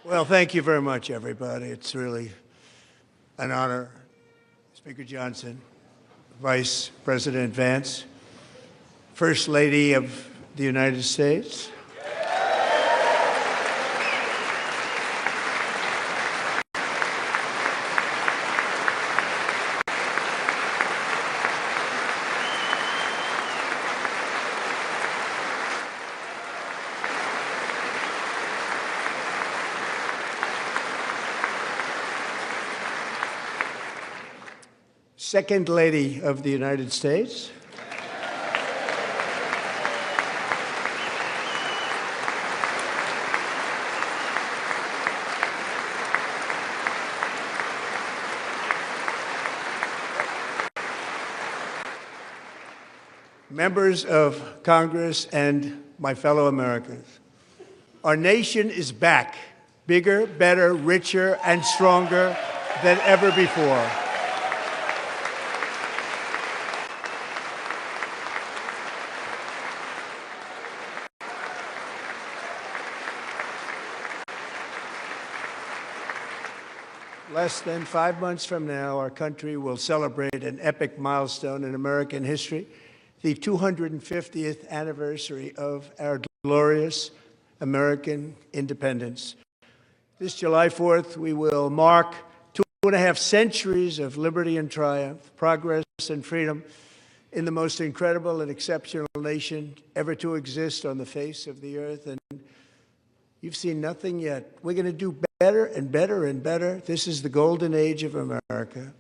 Well, thank you very much, everybody. It's really an honor. Speaker Johnson, Vice President Vance, First Lady of the United States, Second Lady of the United States, members of Congress, and my fellow Americans. Our nation is back, bigger, better, richer, and stronger than ever before. Less than 5 months from now, our country will celebrate an epic milestone in American history, the 250th anniversary of our glorious American independence. This July 4th, we will mark 2.5 centuries of liberty and triumph, progress and freedom in the most incredible and exceptional nation ever to exist on the face of the earth. And you've seen nothing yet. We're going to do better and better and better. This is the golden age of America.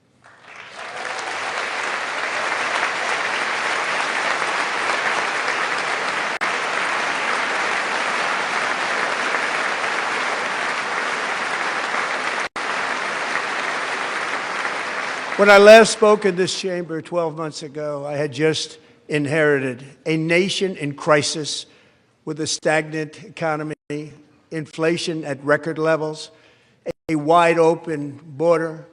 When I last spoke in this chamber 12 months ago, I had just inherited a nation in crisis with a stagnant economy, inflation at record levels, a wide-open border,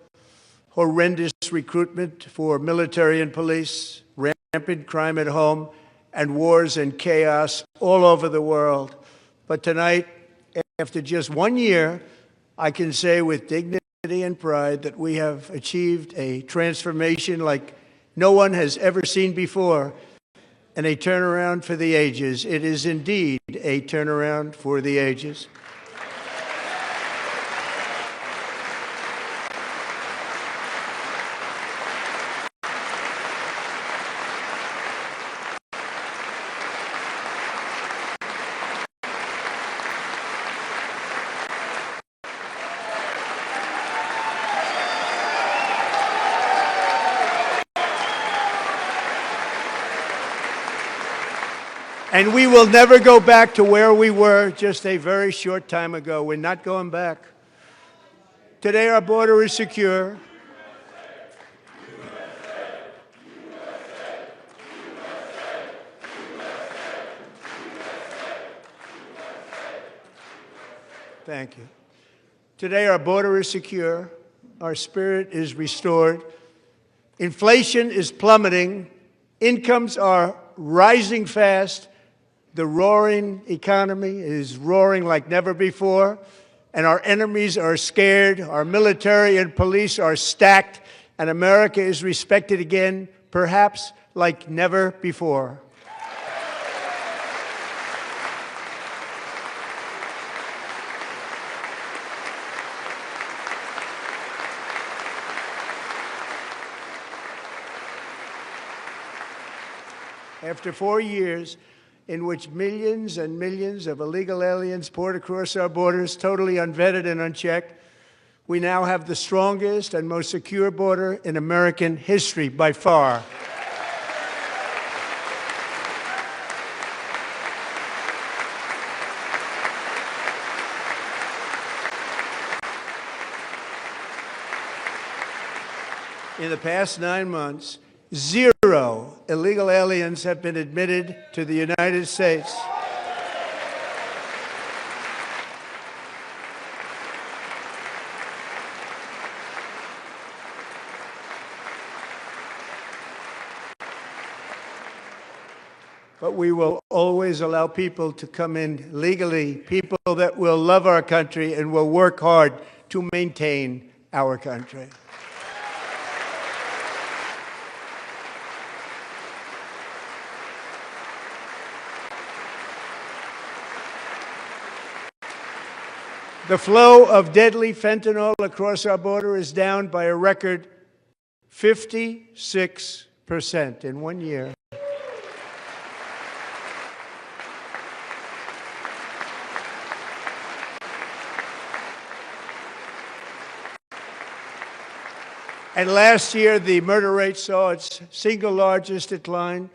horrendous recruitment for military and police, rampant crime at home, and wars and chaos all over the world. But tonight, after just 1 year, I can say with dignity and pride that we have achieved a transformation like no one has ever seen before, and a turnaround for the ages. It is indeed a turnaround for the ages. And we will never go back to where we were just a very short time ago. We're not going back. Today, our border is secure. Thank you. Today, our border is secure. Our spirit is restored. Inflation is plummeting. Incomes are rising fast. The roaring economy is roaring like never before, and our enemies are scared, our military and police are stacked, and America is respected again, perhaps like never before. After 4 years in which millions and millions of illegal aliens poured across our borders, totally unvetted and unchecked, we now have the strongest and most secure border in American history by far. In the past 9 months, 0 illegal aliens have been admitted to the United States. but we will always allow people to come in legally, people that will love our country and will work hard to maintain our country. The flow of deadly fentanyl across our border is down by a record 56% in 1 year. And last year, the murder rate saw its single largest decline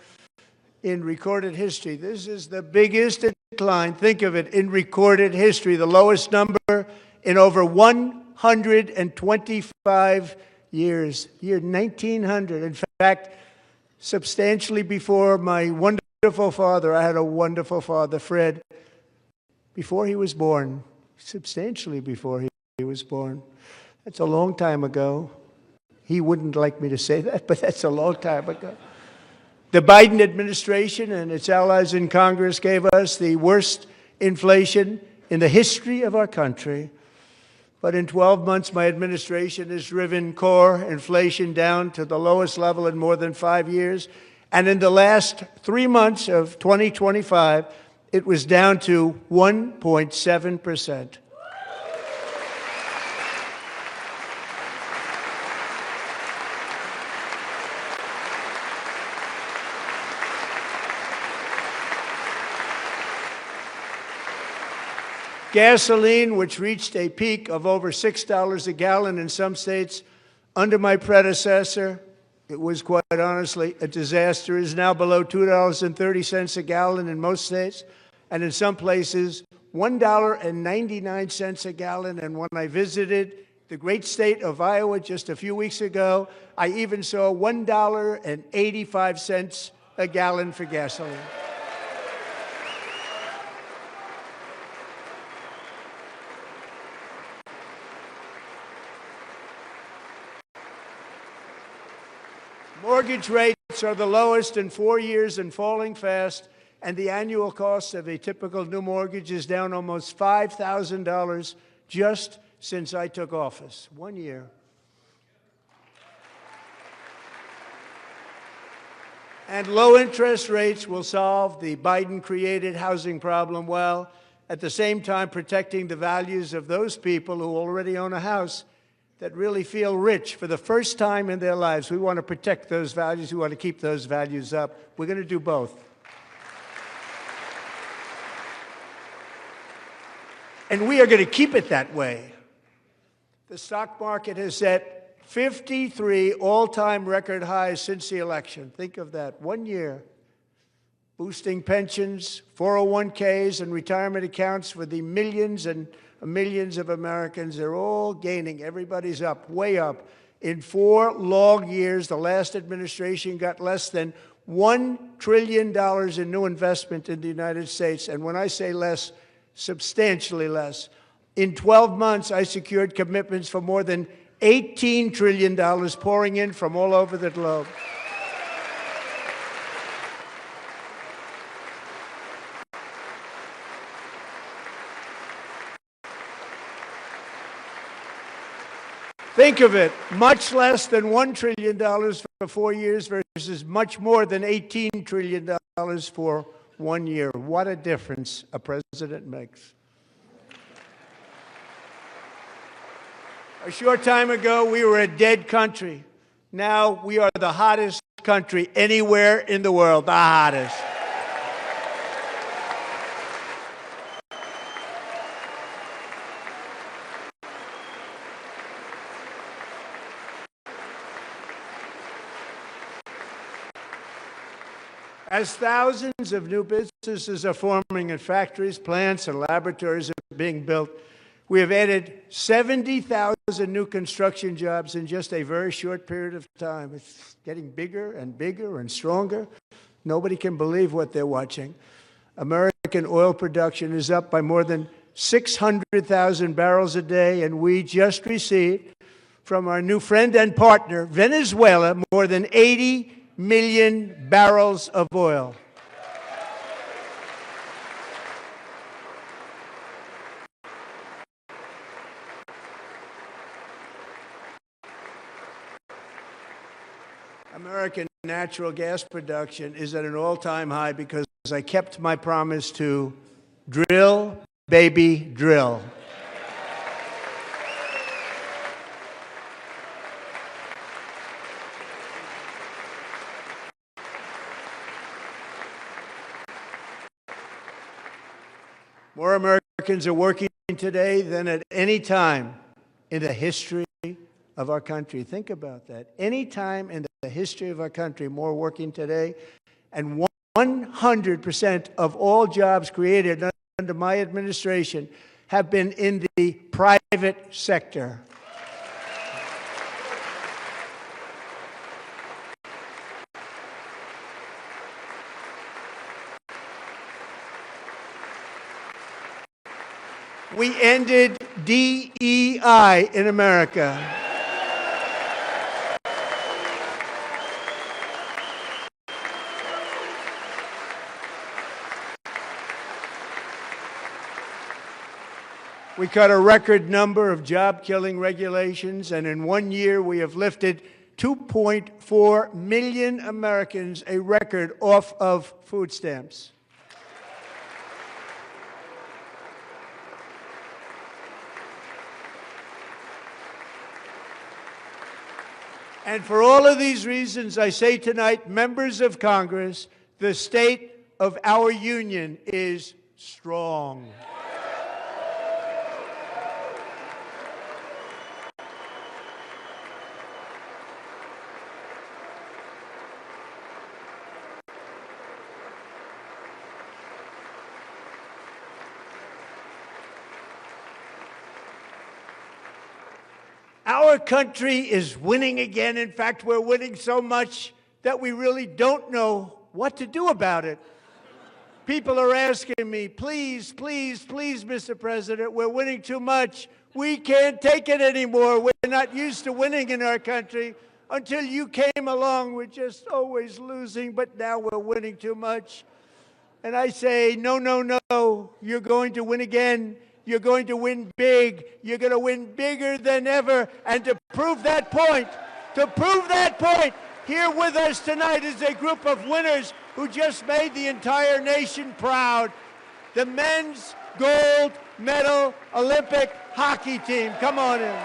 in recorded history. This is the biggest decline, think of it, in recorded history, the lowest number in over 125 years, year 1900. In fact, substantially before my wonderful father, I had a wonderful father, Fred, before he was born, substantially before he was born. That's a long time ago. He wouldn't like me to say that, but that's a long time ago. The Biden administration and its allies in Congress gave us the worst inflation in the history of our country. But in 12 months, my administration has driven core inflation down to the lowest level in more than 5 years. And in the last 3 months of 2025, it was down to 1.7%. Gasoline, which reached a peak of over $6 a gallon in some states under my predecessor, it was quite honestly a disaster, is now below $2.30 a gallon in most states, and in some places, $1.99 a gallon. And when I visited the great state of Iowa just a few weeks ago, I even saw $1.85 a gallon for gasoline. Mortgage rates are the lowest in 4 years and falling fast, and the annual cost of a typical new mortgage is down almost $5,000 just since I took office. 1 year. And low interest rates will solve the Biden-created housing problem while at the same time protecting the values of those people who already own a house that really feel rich for the first time in their lives. We want to protect those values. We want to keep those values up. We're going to do both. And we are going to keep it that way. The stock market has set 53 all-time record highs since the election. Think of that, 1 year. Boosting pensions, 401ks, and retirement accounts for the millions and millions of Americans. They're all gaining. Everybody's up, way up. In 4 long years, the last administration got less than $1 trillion in new investment in the United States. And when I say less, substantially less. In 12 months, I secured commitments for more than $18 trillion pouring in from all over the globe. Think of it, much less than $1 trillion for 4 years versus much more than $18 trillion for 1 year. What a difference a president makes. A short time ago, we were a dead country. Now we are the hottest country anywhere in the world, the hottest. As thousands of new businesses are forming and factories, plants, and laboratories are being built, we have added 70,000 new construction jobs in just a very short period of time. It's getting bigger and bigger and stronger. Nobody can believe what they're watching. American oil production is up by more than 600,000 barrels a day, and we just received from our new friend and partner, Venezuela, more than 80 million barrels of oil. American natural gas production is at an all-time high because I kept my promise to drill, baby, drill. More Americans are working today than at any time in the history of our country. Think about that. Any time in the history of our country, more working today, and 100% of all jobs created under my administration have been in the private sector. We ended DEI in America. We cut a record number of job-killing regulations, and in 1 year we have lifted 2.4 million Americans, a record, off of food stamps. And for all of these reasons, I say tonight, members of Congress, the state of our union is strong. Our country is winning again. In fact, we're winning so much that we really don't know what to do about it. People are asking me, please, please, please, Mr. President, we're winning too much. We can't take it anymore. We're not used to winning in our country. Until you came along, we're just always losing, but now we're winning too much. And I say, no, no, no, you're going to win again. You're going to win big. You're going to win bigger than ever. And to prove that point, here with us tonight is a group of winners who just made the entire nation proud. The men's gold medal Olympic hockey team. Come on in.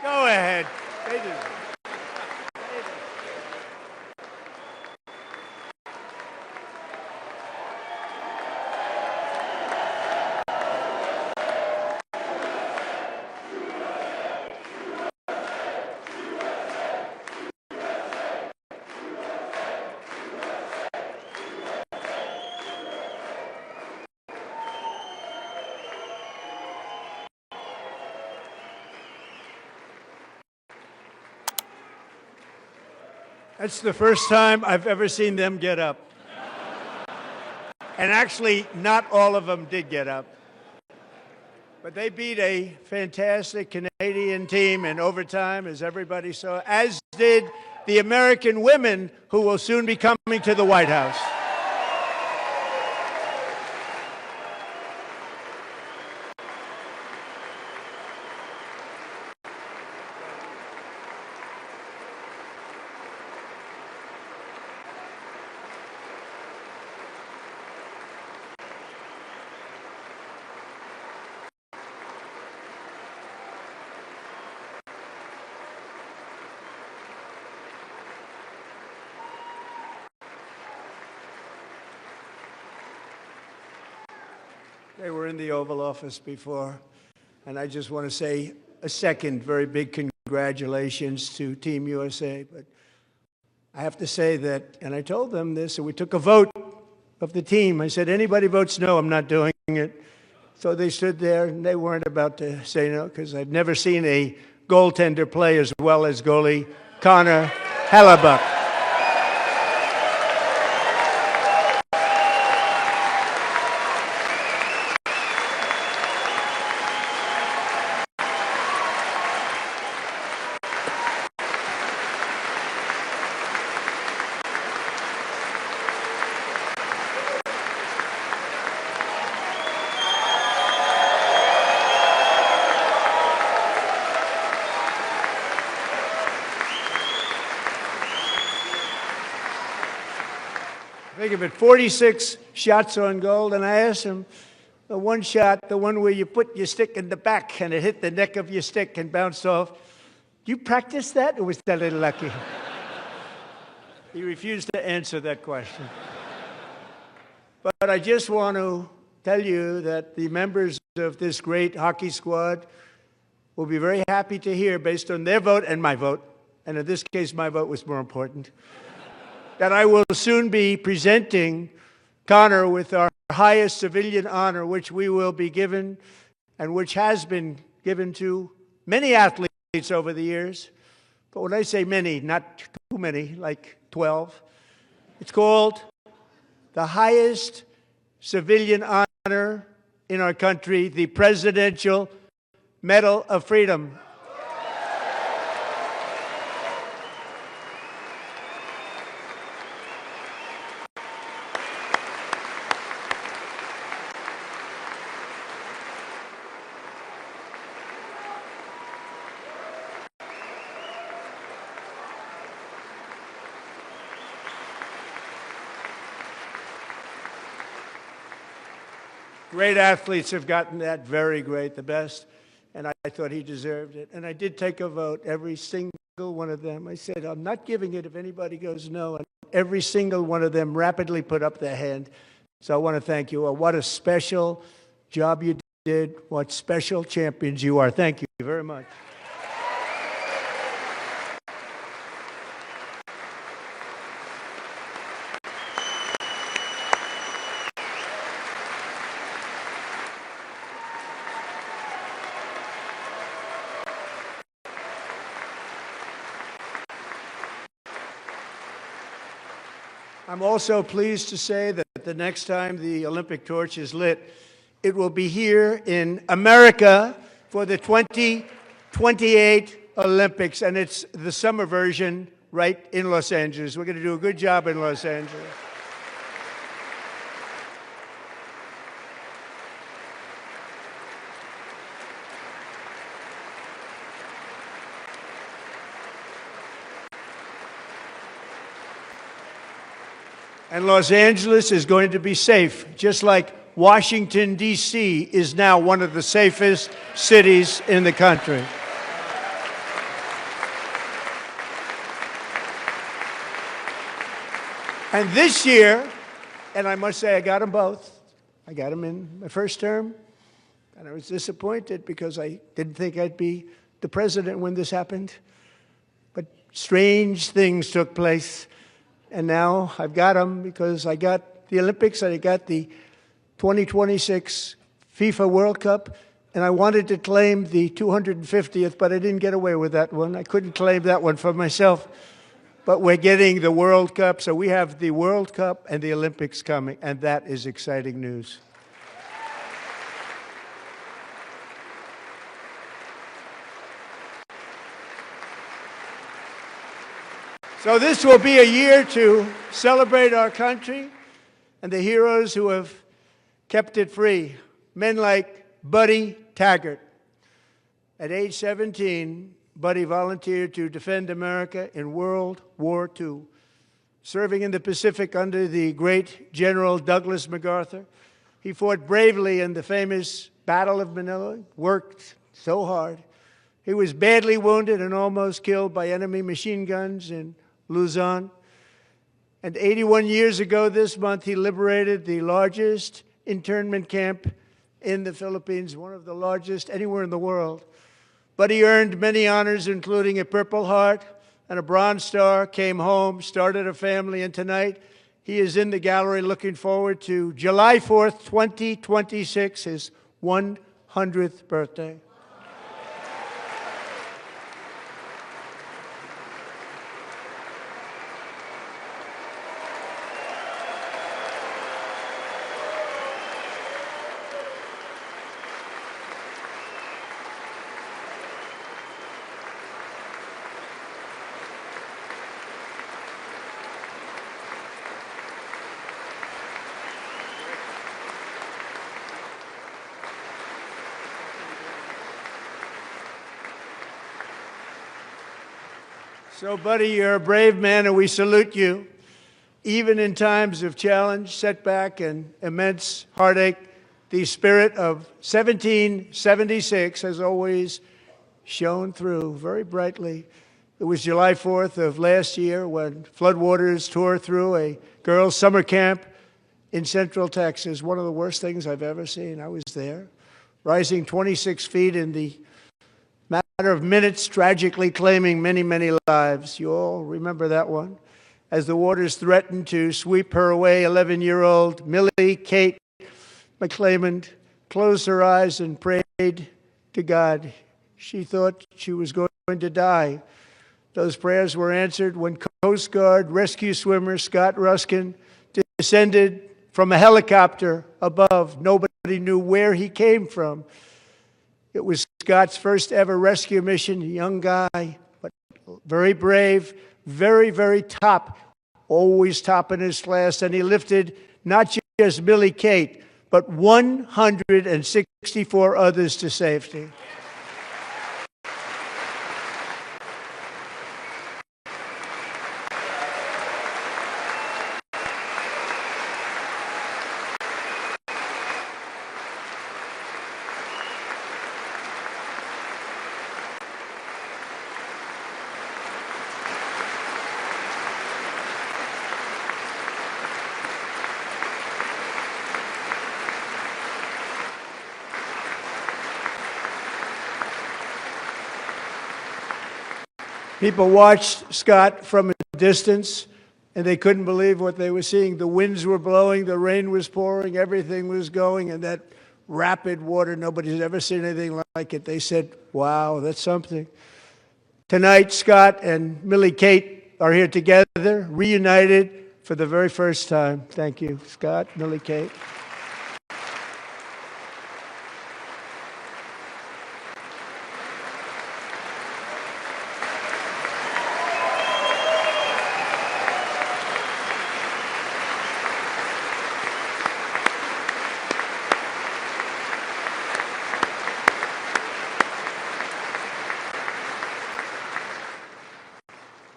Go ahead. They do. That's the first time I've ever seen them get up. And actually, not all of them did get up. But they beat a fantastic Canadian team in overtime, as everybody saw, as did the American women who will soon be coming to the White House. They were in the Oval Office before. And I just want to say a second very big congratulations to Team USA. But I have to say that, and I told them this, and we took a vote of the team. I said, anybody votes no, I'm not doing it. So they stood there, and they weren't about to say no, because I've never seen a goaltender play as well as goalie Connor Hellebuck. Think of it, 46 shots on goal, and I asked him, the one shot, the one where you put your stick in the back and it hit the neck of your stick and bounced off, you practice that, or was that a little lucky? He refused to answer that question. But I just want to tell you that the members of this great hockey squad will be very happy to hear, based on their vote and my vote, and in this case my vote was more important, that I will soon be presenting Connor with our highest civilian honor, which we will be given, and which has been given to many athletes over the years. But when I say many, not too many, like 12, it's called the highest civilian honor in our country, the Presidential Medal of Freedom. Great athletes have gotten that, very great, the best, and I thought he deserved it. And I did take a vote, every single one of them. I said, I'm not giving it if anybody goes no, and every single one of them rapidly put up their hand. So I want to thank you. What a special job you did. What special champions you are. Thank you very much. I'm also pleased to say that the next time the Olympic torch is lit, it will be here in America for the 2028 Olympics, and it's the summer version right in Los Angeles. We're going to do a good job in Los Angeles. And Los Angeles is going to be safe, just like Washington, D.C. is now one of the safest cities in the country. And this year, and I must say I got them both. I got them in my first term, and I was disappointed because I didn't think I'd be the president when this happened. But strange things took place. And now I've got them because I got the Olympics and I got the 2026 FIFA World Cup, and I wanted to claim the 250th, but I didn't get away with that one. I couldn't claim that one for myself. But we're getting the World Cup, so we have the World Cup and the Olympics coming, and that is exciting news. So this will be a year to celebrate our country and the heroes who have kept it free. Men like Buddy Taggart. At age 17, Buddy volunteered to defend America in World War II, serving in the Pacific under the great General Douglas MacArthur. He fought bravely in the famous Battle of Manila, worked so hard. He was badly wounded and almost killed by enemy machine guns in Luzon. And 81 years ago this month, he liberated the largest internment camp in the Philippines, one of the largest anywhere in the world. But he earned many honors, including a Purple Heart and a Bronze Star, came home, started a family, and tonight he is in the gallery looking forward to July 4th, 2026, his 100th birthday. So, buddy, you're a brave man, and we salute you. Even in times of challenge, setback, and immense heartache, the spirit of 1776 has always shone through very brightly. It was July 4th of last year when floodwaters tore through a girls' summer camp in Central Texas, one of the worst things I've ever seen. I was there, rising 26 feet in the matter of minutes, tragically claiming many, many lives. You all remember that one. As the waters threatened to sweep her away, 11-year-old Millie Kate McClelland closed her eyes and prayed to God. She thought she was going to die. Those prayers were answered when Coast Guard rescue swimmer Scott Ruskin descended from a helicopter above. Nobody knew where he came from. It was Scott's first ever rescue mission, a young guy, but very brave, very, very top, always top in his class. And he lifted not just Millie Kate, but 164 others to safety. People watched Scott from a distance, and they couldn't believe what they were seeing. The winds were blowing, the rain was pouring, everything was going, and that rapid water, nobody's ever seen anything like it. They said, wow, that's something. Tonight, Scott and Millie Kate are here together, reunited for the very first time. Thank you, Scott, Millie Kate.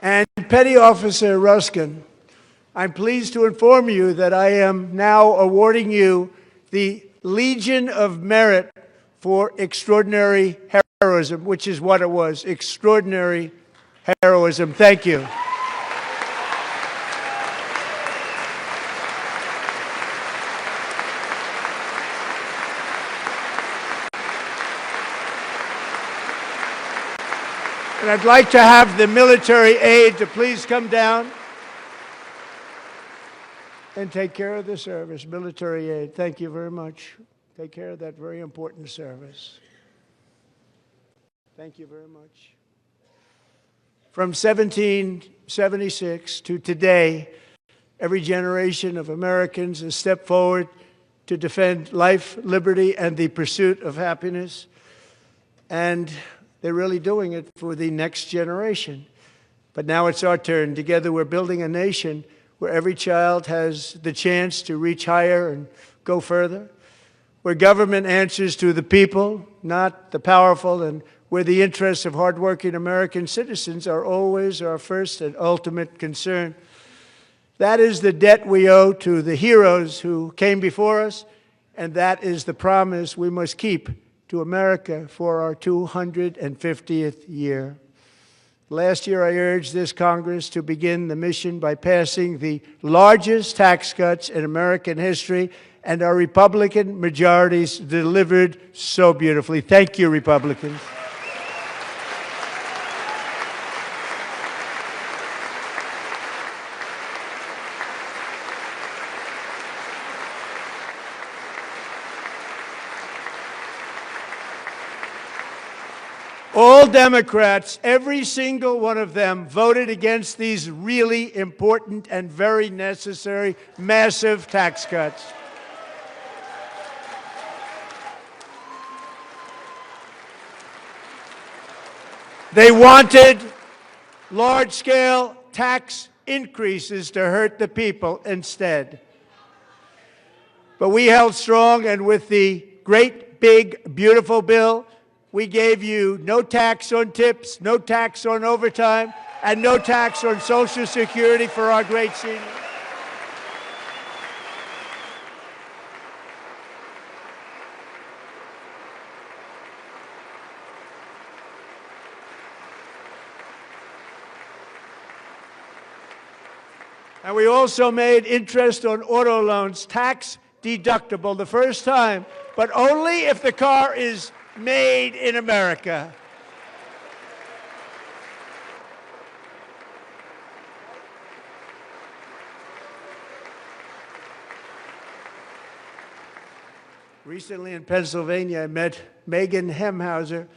And Petty Officer Ruskin, I'm pleased to inform you that I am now awarding you the Legion of Merit for extraordinary heroism, which is what it was, extraordinary heroism. Thank you. And I'd like to have the military aide to please come down and take care of the service. Military aide, thank you very much. Take care of that very important service. Thank you very much. From 1776 to today, every generation of Americans has stepped forward to defend life, liberty, and the pursuit of happiness. And they're really doing it for the next generation. But now it's our turn. Together we're building a nation where every child has the chance to reach higher and go further, where government answers to the people, not the powerful, and where the interests of hardworking American citizens are always our first and ultimate concern. That is the debt we owe to the heroes who came before us, and that is the promise we must keep to America for our 250th year. Last year, I urged this Congress to begin the mission by passing the largest tax cuts in American history, and our Republican majorities delivered so beautifully. Thank you, Republicans. All Democrats, every single one of them, voted against these really important and very necessary massive tax cuts. They wanted large-scale tax increases to hurt the people instead. But we held strong, and with the great, big, beautiful bill, we gave you no tax on tips, no tax on overtime, and no tax on Social Security for our great seniors. And we also made interest on auto loans tax deductible the first time, but only if the car is made in America. Recently in Pennsylvania, I met Megan Hemhauser,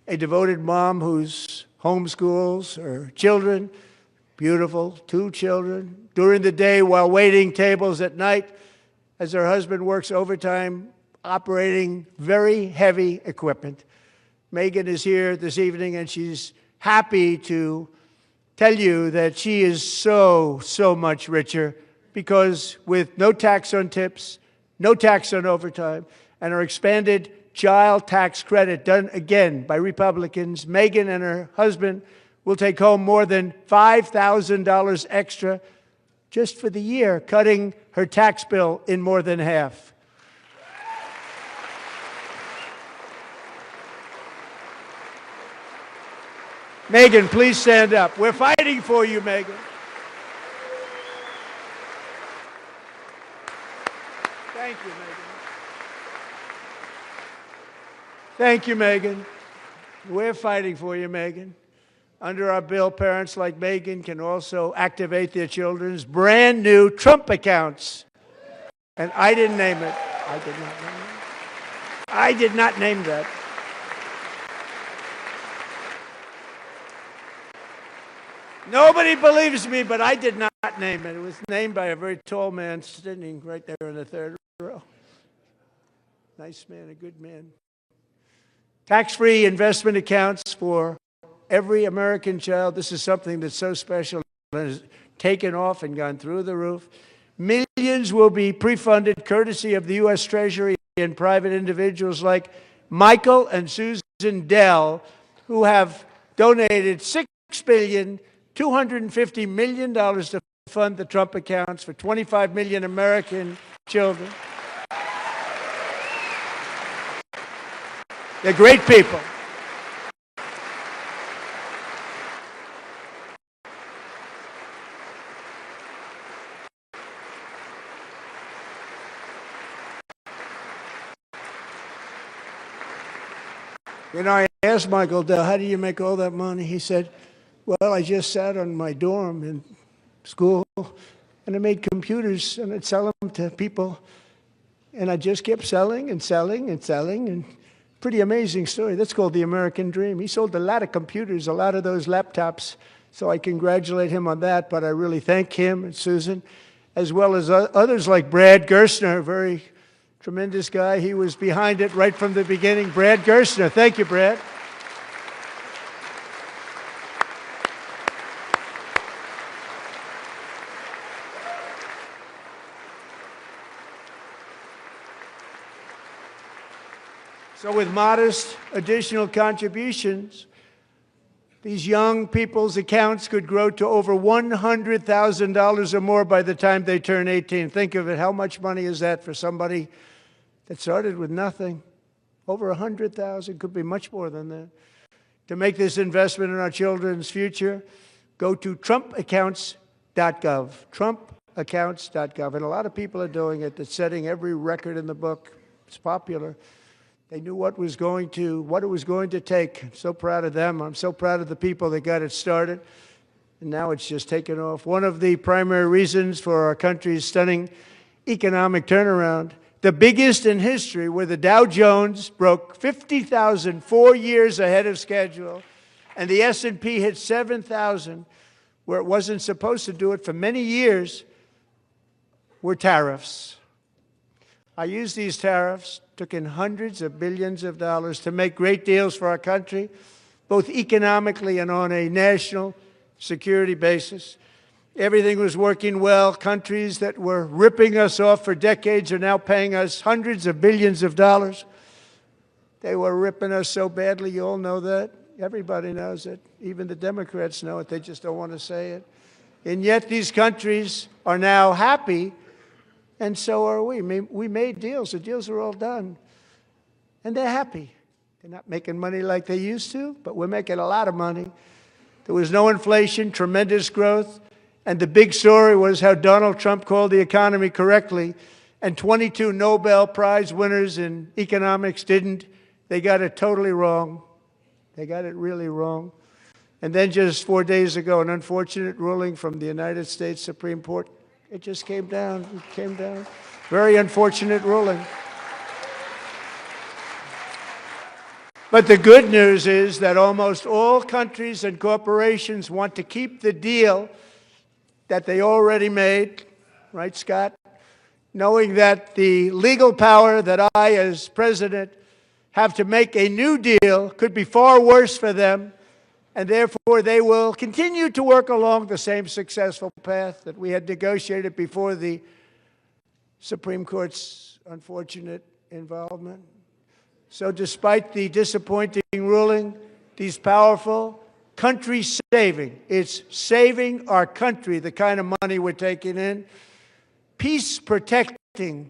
a devoted mom who's homeschools her children, beautiful, 2 children, during the day while waiting tables at night as her husband works overtime operating very heavy equipment. Megan is here this evening, and she's happy to tell you that she is so much richer because with no tax on tips, no tax on overtime, and our expanded child tax credit done again by Republicans, Megan and her husband will take home more than $5,000 extra just for the year, cutting her tax bill in more than half. Megan, please stand up. We're fighting for you, Megan. Thank you, Megan. Thank you, Megan. We're fighting for you, Megan. Under our bill, parents like Megan can also activate their children's brand new Trump accounts. And I didn't name it. I did not name it. I did not name that. Nobody believes me, but I did not name it. It was named by a very tall man sitting right there in the third row. Nice man, a good man. Tax-free investment accounts for every American child. This is something that's so special and has taken off and gone through the roof. Millions will be pre-funded courtesy of the U.S. Treasury and private individuals like Michael and Susan Dell, who have donated $6.25 billion to fund the Trump accounts for 25 million American children. They're great people. You know, I asked Michael Dell, how do you make all that money? He said, well, I just sat on my dorm in school, and I made computers, and I'd sell them to people, and I just kept selling and selling and selling, and pretty amazing story. That's called the American dream. He sold a lot of computers, a lot of those laptops, so I congratulate him on that, but I really thank him and Susan, as well as others like Brad Gerstner, a very tremendous guy. He was behind it right from the beginning. Brad Gerstner. Thank you, Brad. So with modest additional contributions, these young people's accounts could grow to over $100,000 or more by the time they turn 18. Think of it. How much money is that for somebody that started with nothing? Over $100,000, could be much more than that. to make this investment in our children's future, go to trumpaccounts.gov, trumpaccounts.gov. And a lot of people are doing it. They're setting every record in the book. It's popular. They knew what it was going to take. I'm so proud of them. I'm so proud of the people that got it started. And now it's just taken off. One of the primary reasons for our country's stunning economic turnaround, the biggest in history, where the Dow Jones broke 50,000 4 years ahead of schedule, and the S&P hit 7,000, where it wasn't supposed to do it for many years, were tariffs. I used these tariffs, took in hundreds of billions of dollars to make great deals for our country, both economically and on a national security basis. Everything was working well. Countries that were ripping us off for decades are now paying us hundreds of billions of dollars. They were ripping us so badly, you all know that. Everybody knows it. Even the Democrats know it. They just don't want to say it. And yet these countries are now happy, and so are we. We made deals. The deals are all done. And they're happy. They're not making money like they used to, but we're making a lot of money. There was no inflation, tremendous growth. And the big story was how Donald Trump called the economy correctly, and 22 Nobel Prize winners in economics didn't. They got it totally wrong. They got it really wrong. And then just 4 days ago, an unfortunate ruling from the United States Supreme Court. It just came down. It came down. Very unfortunate ruling. But the good news is that almost all countries and corporations want to keep the deal that they already made, right, Scott? Knowing that the legal power that I, as president, have to make a new deal could be far worse for them, and therefore they will continue to work along the same successful path that we had negotiated before the Supreme Court's unfortunate involvement. So despite the disappointing ruling, these powerful, country-saving, it's saving our country, the kind of money we're taking in, peace-protecting.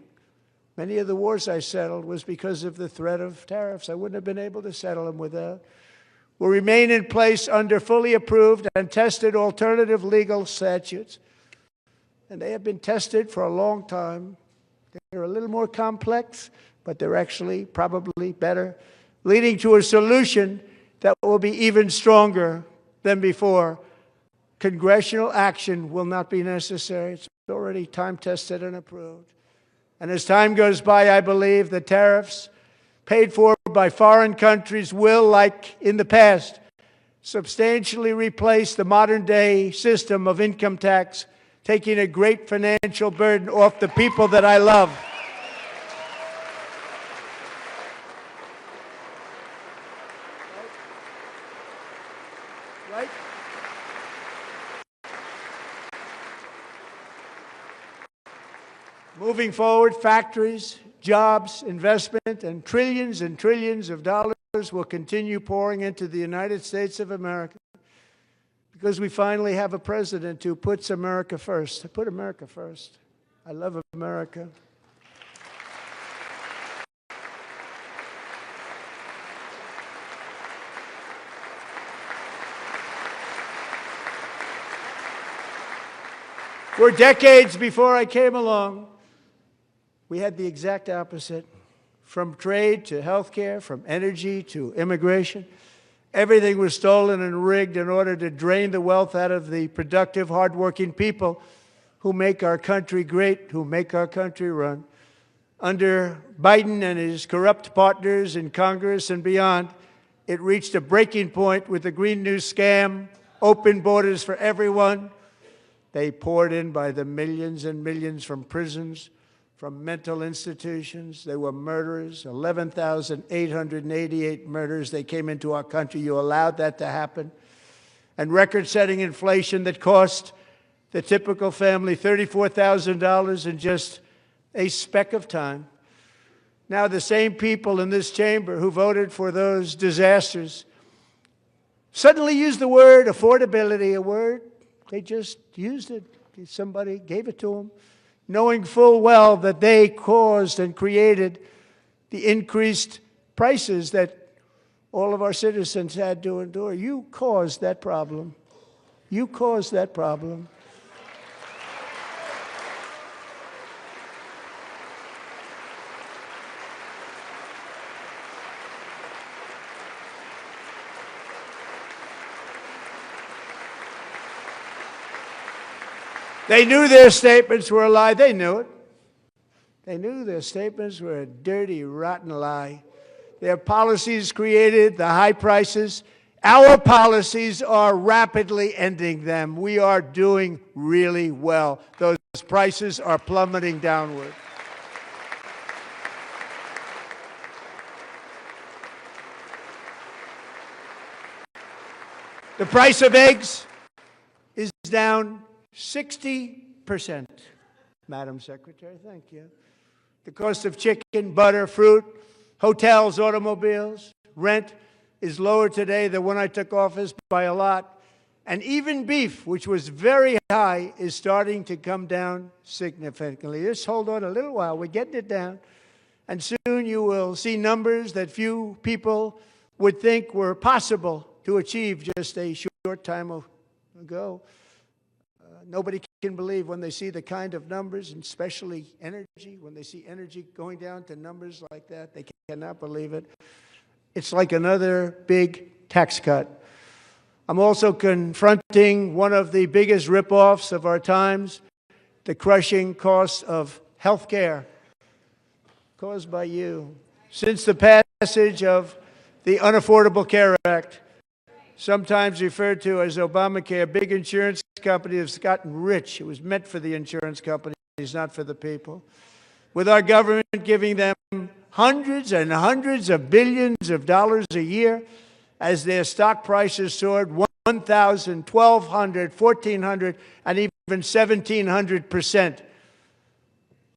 Many of the wars I settled was because of the threat of tariffs. I wouldn't have been able to settle them without. Will remain in place under fully approved and tested alternative legal statutes. And they have been tested for a long time. They're a little more complex, but they're actually probably better, leading to a solution that will be even stronger than before. Congressional action will not be necessary. It's already time-tested and approved. And as time goes by, I believe the tariffs paid for by foreign countries will, like in the past, substantially replace the modern-day system of income tax, taking a great financial burden off the people that I love. Right? Moving forward, factories, jobs, investment, and trillions of dollars will continue pouring into the United States of America because we finally have a president who puts America first. I put America first. I love America. For decades before I came along, we had the exact opposite. From trade to healthcare, from energy to immigration, everything was stolen and rigged in order to drain the wealth out of the productive, hardworking people who make our country great, who make our country run. Under Biden and his corrupt partners in Congress and beyond, it reached a breaking point with the Green New scam, open borders for everyone. They poured in by the millions and millions from prisons, from mental institutions. They were murderers, 11,888 murders. They came into our country. You allowed that to happen. And record-setting inflation that cost the typical family $34,000 in just a speck of time. Now the same people in this chamber who voted for those disasters suddenly used the word affordability, a word. They just used it. Somebody gave it to them, knowing full well that they caused and created the increased prices that all of our citizens had to endure. You caused that problem. You caused that problem. They knew their statements were a lie. They knew it. They knew their statements were a dirty, rotten lie. Their policies created the high prices. Our policies are rapidly ending them. We are doing really well. Those prices are plummeting downward. The price of eggs is down 60%. Madam Secretary, thank you. The cost of chicken, butter, fruit, hotels, automobiles, rent is lower today than when I took office by a lot. And even beef, which was very high, is starting to come down significantly. Just hold on a little while. We're getting it down. And soon you will see numbers that few people would think were possible to achieve just a short time ago. Nobody can believe when they see the kind of numbers, and especially energy, when they see energy going down to numbers like that, they cannot believe it. It's like another big tax cut. I'm also confronting one of the biggest ripoffs of our times, the crushing cost of health care caused by you. Since the passage of the Unaffordable Care Act, sometimes referred to as Obamacare, big insurance company has gotten rich. It was meant for the insurance companies, not for the people. With our government giving them hundreds and hundreds of billions of dollars a year as their stock prices soared 1,000, 1,200, 1,400, and even 1,700%,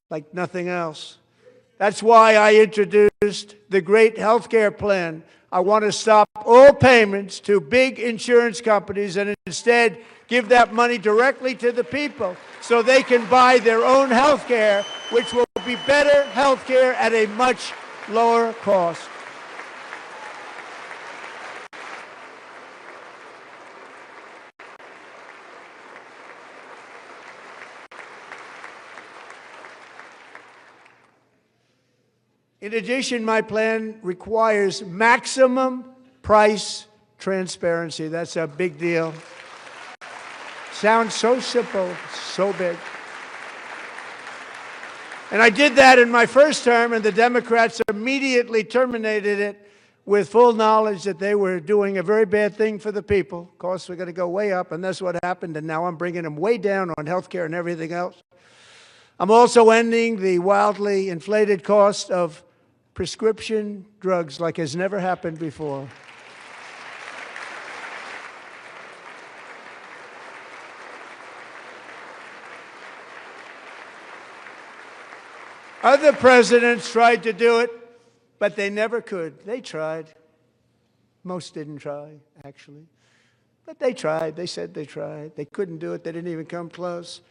like nothing else. That's why I introduced the great health care plan. I want to stop all payments to big insurance companies and instead give that money directly to the people so they can buy their own health care, which will be better health care at a much lower cost. In addition, my plan requires maximum price transparency. That's a big deal. Sounds so simple, so big. And I did that in my first term, and the Democrats immediately terminated it with full knowledge that they were doing a very bad thing for the people. Costs were going to go way up, and that's what happened, and now I'm bringing them way down on health care and everything else. I'm also ending the wildly inflated cost of prescription drugs like has never happened before. Other presidents tried to do it, but they never could. They tried. Most didn't try, actually. But they tried. They said they tried. They couldn't do it. They didn't even come close.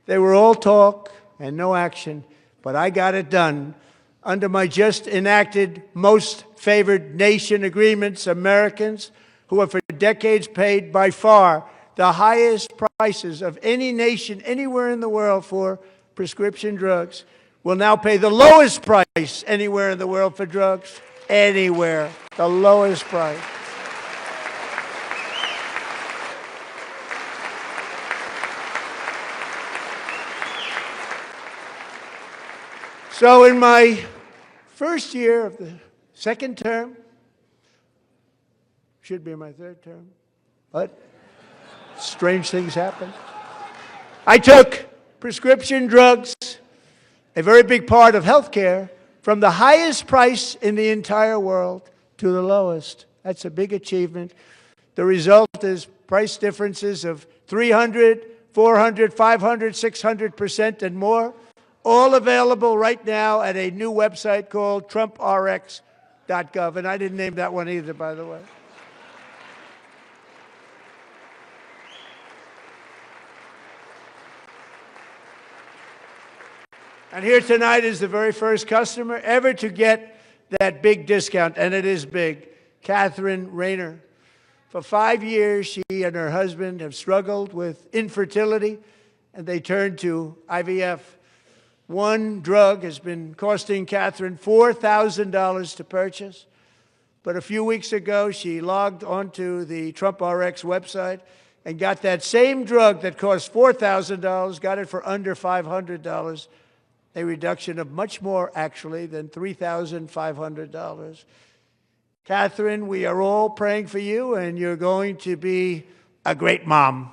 They were all talk and no action, but I got it done. Under my just enacted most favored nation agreements, Americans who have for decades paid by far the highest prices of any nation anywhere in the world for prescription drugs will now pay the lowest price anywhere in the world for drugs. Anywhere. The lowest price. So in my first year of the second term, should be my third term, but strange things happen. I took prescription drugs, a very big part of health care, from the highest price in the entire world to the lowest. That's a big achievement. The result is price differences of 300, 400, 500, 600% and more. All available right now at a new website called TrumpRx.gov. And I didn't name that one either, by the way. And here tonight is the very first customer ever to get that big discount, and it is big. Catherine Rayner. For 5 years, she and her husband have struggled with infertility, and they turned to IVF. One drug has been costing Catherine $4,000 to purchase. But a few weeks ago, she logged onto the Trump RX website and got that same drug that cost $4,000, got it for under $500, a reduction of much more, actually, than $3,500. Catherine, we are all praying for you, and you're going to be a great mom.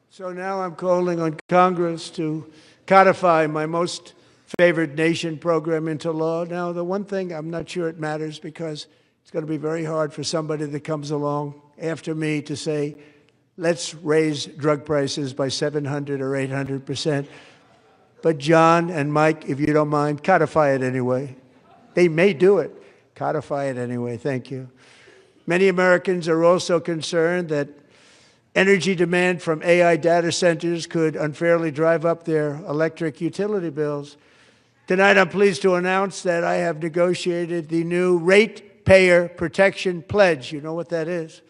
So now I'm calling on Congress to codify my most favored nation program into law. Now, the one thing, I'm not sure it matters because it's going to be very hard for somebody that comes along after me to say, let's raise drug prices by 700 or 800%. But John and Mike, if you don't mind, codify it anyway. They may do it. Codify it anyway. Thank you. Many Americans are also concerned that energy demand from AI data centers could unfairly drive up their electric utility bills. Tonight, I'm pleased to announce that I have negotiated the new Ratepayer Protection Pledge. You know what that is?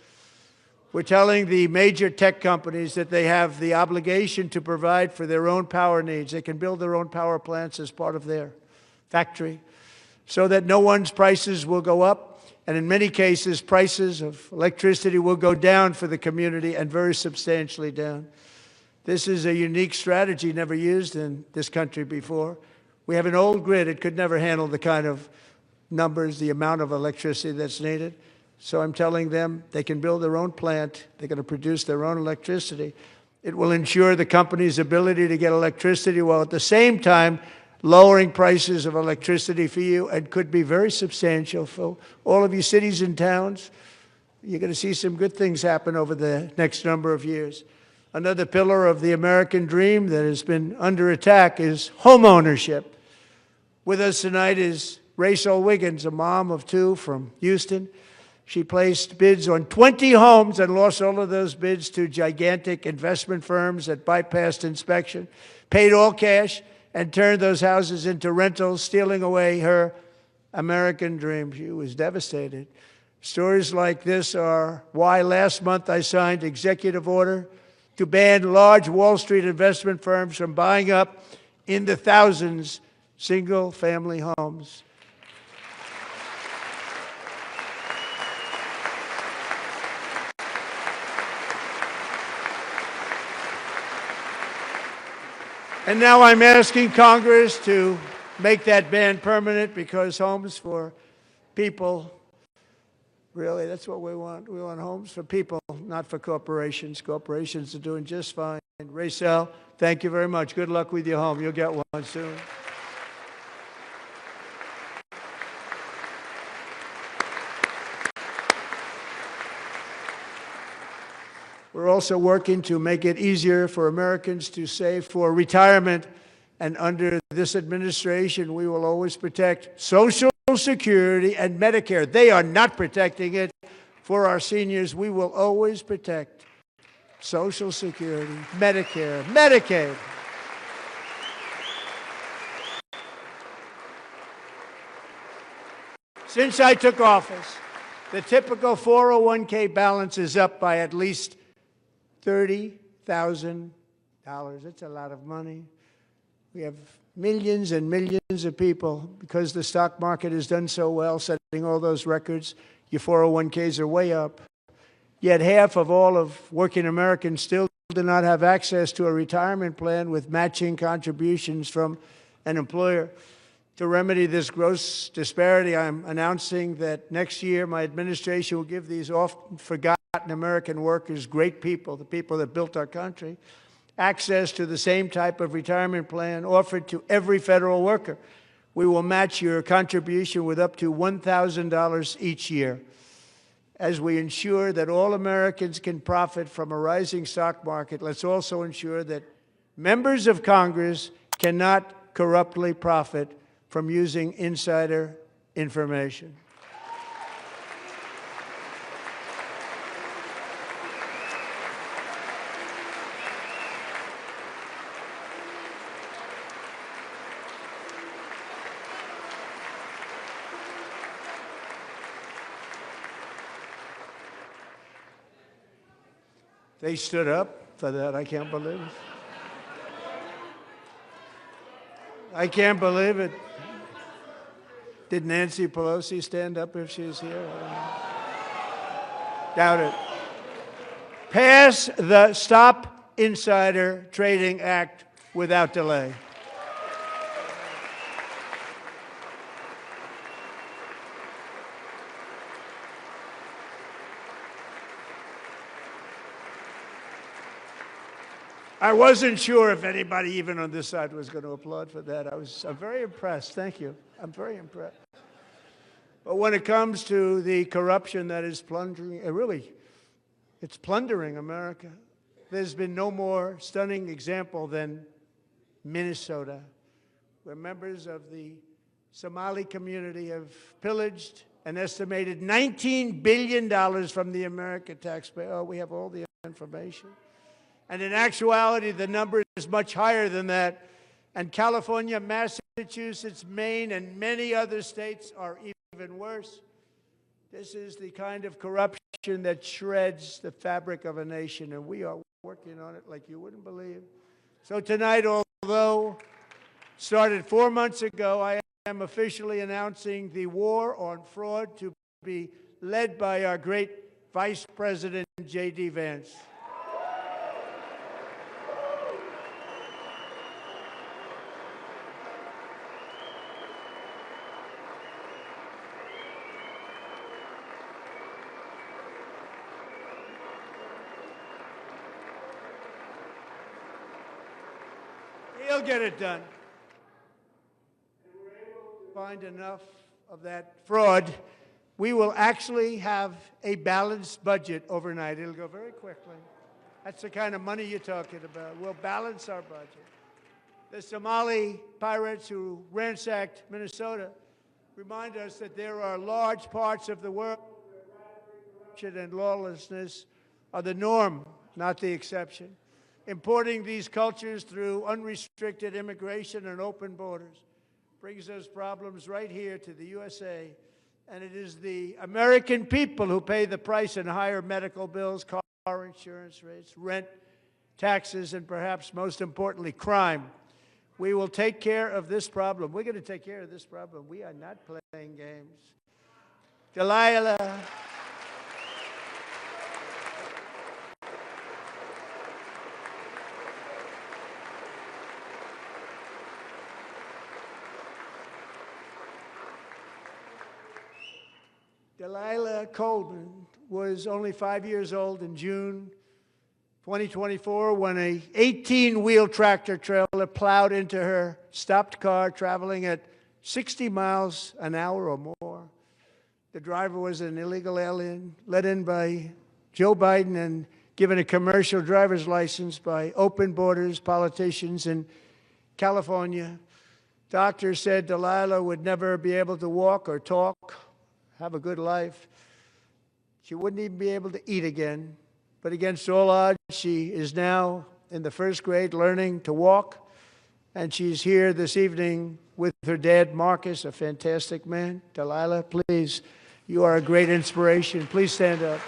We're telling the major tech companies that they have the obligation to provide for their own power needs. They can build their own power plants as part of their factory so that no one's prices will go up. And in many cases, prices of electricity will go down for the community and very substantially down. This is a unique strategy never used in this country before. We have an old grid. It could never handle the kind of numbers, the amount of electricity that's needed. So I'm telling them they can build their own plant. They're going to produce their own electricity. It will ensure the company's ability to get electricity while at the same time lowering prices of electricity for you, and could be very substantial for all of you cities and towns. You're going to see some good things happen over the next number of years. Another pillar of the American dream that has been under attack is home ownership. With us tonight is Rachel Wiggins, a mom of 2 from Houston. She placed bids on 20 homes and lost all of those bids to gigantic investment firms that bypassed inspection, paid all cash, and turned those houses into rentals, stealing away her American dream. She was devastated. Stories like this are why last month I signed executive order to ban large Wall Street investment firms from buying up in the thousands single-family homes. And now I'm asking Congress to make that ban permanent, because homes for people, really, that's what we want. We want homes for people, not for corporations. Corporations are doing just fine. Rachel, thank you very much. Good luck with your home. You'll get one soon. We're also working to make it easier for Americans to save for retirement. And under this administration, we will always protect Social Security and Medicare. They are not protecting it for our seniors. We will always protect Social Security, Medicare, Medicaid. Since I took office, the typical 401k balance is up by at least $30,000. That's a lot of money. We have millions and millions of people, because the stock market has done so well, setting all those records. Your 401ks are way up. Yet half of all of working Americans still do not have access to a retirement plan with matching contributions from an employer. To remedy this gross disparity, I'm announcing that next year my administration will give these often forgotten American workers, great people, the people that built our country, access to the same type of retirement plan offered to every federal worker. We will match your contribution with up to $1,000 each year. As we ensure that all Americans can profit from a rising stock market, let's also ensure that members of Congress cannot corruptly profit from using insider information. They stood up for that. I can't believe it. I can't believe it. Did Nancy Pelosi stand up if she's here? Doubt it. Pass the Stop Insider Trading Act without delay. I wasn't sure if anybody, even on this side, was going to applaud for that. I'm very impressed. Thank you. I'm very impressed. But when it comes to the corruption that is plundering, it's plundering America. There's been no more stunning example than Minnesota, where members of the Somali community have pillaged an estimated $19 billion from the American taxpayer. Oh, we have all the information. And in actuality, the number is much higher than that. And California, Massachusetts, Maine, and many other states are even worse. This is the kind of corruption that shreds the fabric of a nation, and we are working on it like you wouldn't believe. So tonight, although started 4 months ago, I am officially announcing the war on fraud to be led by our great Vice President, J.D. Vance. He'll get it done. If we're able to find enough of that fraud, we will actually have a balanced budget overnight. It'll go very quickly. That's the kind of money you're talking about. We'll balance our budget. The Somali pirates who ransacked Minnesota remind us that there are large parts of the world where corruption and lawlessness are the norm, not the exception. Importing these cultures through unrestricted immigration and open borders brings those problems right here to the USA. And it is the American people who pay the price in higher medical bills, car insurance rates, rent, taxes, and perhaps most importantly, crime. We will take care of this problem. We're going to take care of this problem. We are not playing games. Delilah. Delilah Coleman was only 5 years old in June 2024 when an 18-wheel tractor trailer plowed into her stopped car traveling at 60 miles an hour or more. The driver was an illegal alien let in by Joe Biden and given a commercial driver's license by open borders politicians in California. Doctors said Delilah would never be able to walk or talk, have a good life. She wouldn't even be able to eat again. But against all odds, she is now in the first grade learning to walk. And she's here this evening with her dad, Marcus, a fantastic man. Delilah, please, you are a great inspiration. Please stand up.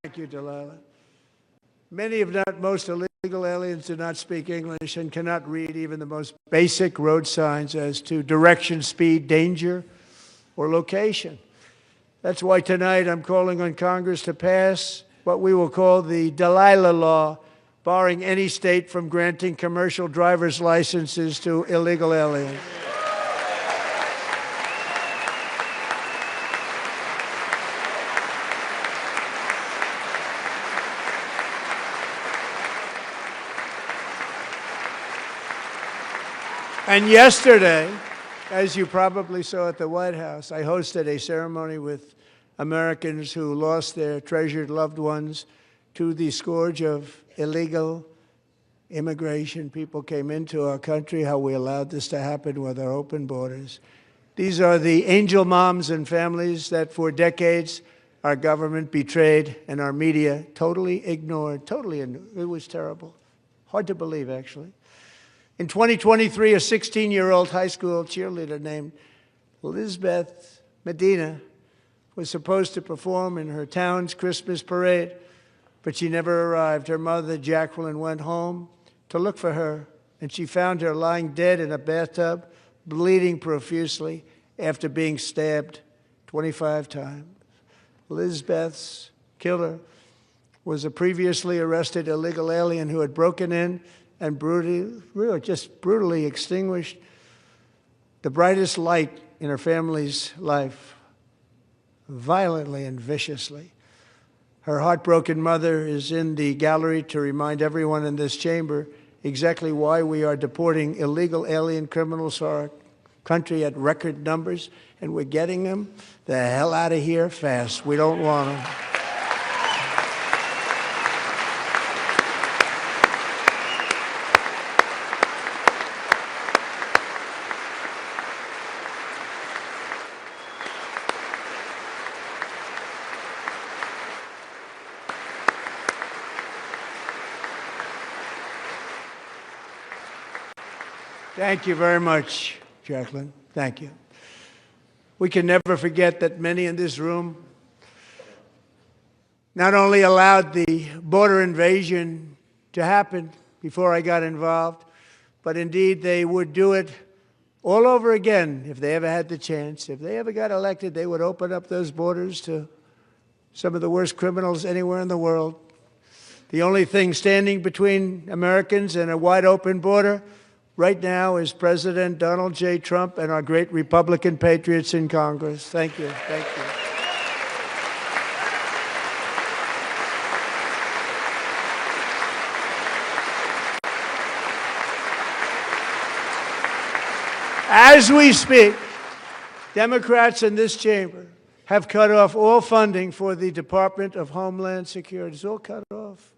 Thank you, Delilah. Many, if not most, illegal aliens do not speak English and cannot read even the most basic road signs as to direction, speed, danger, or location. That's why tonight I'm calling on Congress to pass what we will call the Delilah Law, barring any state from granting commercial driver's licenses to illegal aliens. And yesterday, as you probably saw at the White House, I hosted a ceremony with Americans who lost their treasured loved ones to the scourge of illegal immigration. People came into our country, how we allowed this to happen with our open borders. These are the angel moms and families that for decades our government betrayed and our media totally ignored. It was terrible. Hard to believe, actually. In 2023, a 16-year-old high school cheerleader named Elizabeth Medina was supposed to perform in her town's Christmas parade, but she never arrived. Her mother, Jacqueline, went home to look for her, and she found her lying dead in a bathtub, bleeding profusely after being stabbed 25 times. Elizabeth's killer was a previously arrested illegal alien who had broken in and brutally extinguished the brightest light in her family's life, violently and viciously. Her heartbroken mother is in the gallery to remind everyone in this chamber exactly why we are deporting illegal alien criminals to our country at record numbers, and we're getting them the hell out of here fast. We don't want them. Thank you very much, Jacqueline. Thank you. We can never forget that many in this room not only allowed the border invasion to happen before I got involved, but indeed they would do it all over again if they ever had the chance. If they ever got elected, they would open up those borders to some of the worst criminals anywhere in the world. The only thing standing between Americans and a wide open border right now is President Donald J. Trump and our great Republican patriots in Congress. Thank you. Thank you. As we speak, Democrats in this chamber have cut off all funding for the Department of Homeland Security. It's all cut off.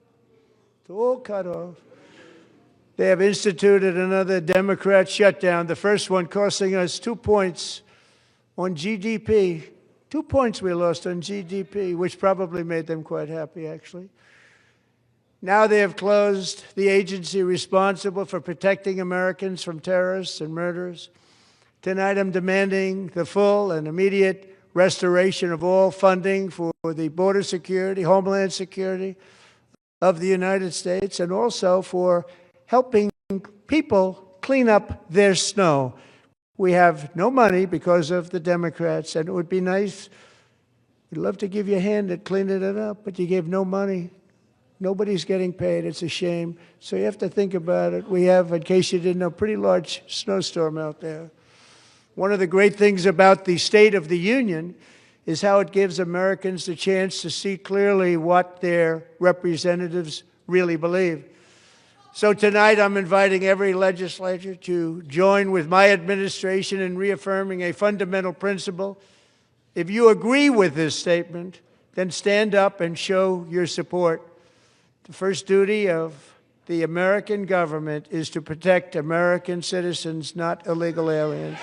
It's all cut off. They have instituted another Democrat shutdown, the first one costing us 2 points on GDP. 2 points we lost on GDP, which probably made them quite happy, actually. Now they have closed the agency responsible for protecting Americans from terrorists and murderers. Tonight I'm demanding the full and immediate restoration of all funding for the border security, homeland security of the United States, and also for helping people clean up their snow. We have no money because of the Democrats, and it would be nice, we'd love to give you a hand at cleaning it up, but you gave no money. Nobody's getting paid. It's a shame. So you have to think about it. We have, in case you didn't know, a pretty large snowstorm out there. One of the great things about the State of the Union is how it gives Americans the chance to see clearly what their representatives really believe. So tonight I'm inviting every legislator to join with my administration in reaffirming a fundamental principle. If you agree with this statement, then stand up and show your support. The first duty of the American government is to protect American citizens, not illegal aliens.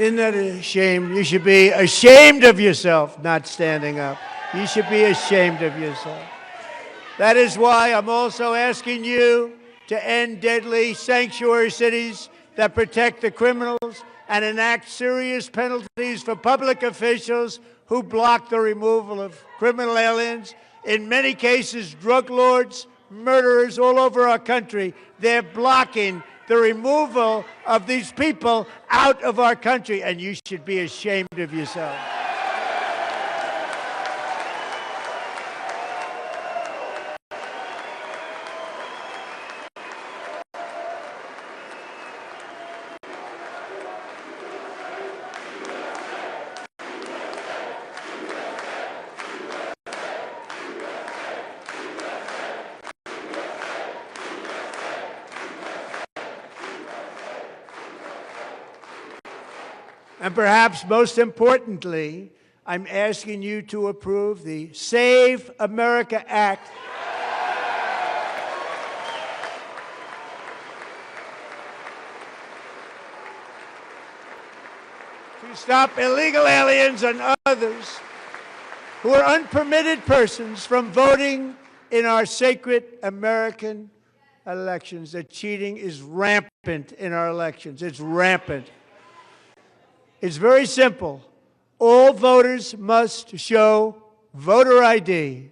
Isn't that a shame? You should be ashamed of yourself not standing up. You should be ashamed of yourself. That is why I'm also asking you to end deadly sanctuary cities that protect the criminals and enact serious penalties for public officials who block the removal of criminal aliens. In many cases, drug lords, murderers all over our country, they're blocking the removal of these people out of our country, and you should be ashamed of yourself. And perhaps most importantly, I'm asking you to approve the Save America Act. To stop illegal aliens and others who are unpermitted persons from voting in our sacred American elections. That cheating is rampant in our elections. It's rampant. It's very simple. All voters must show voter ID.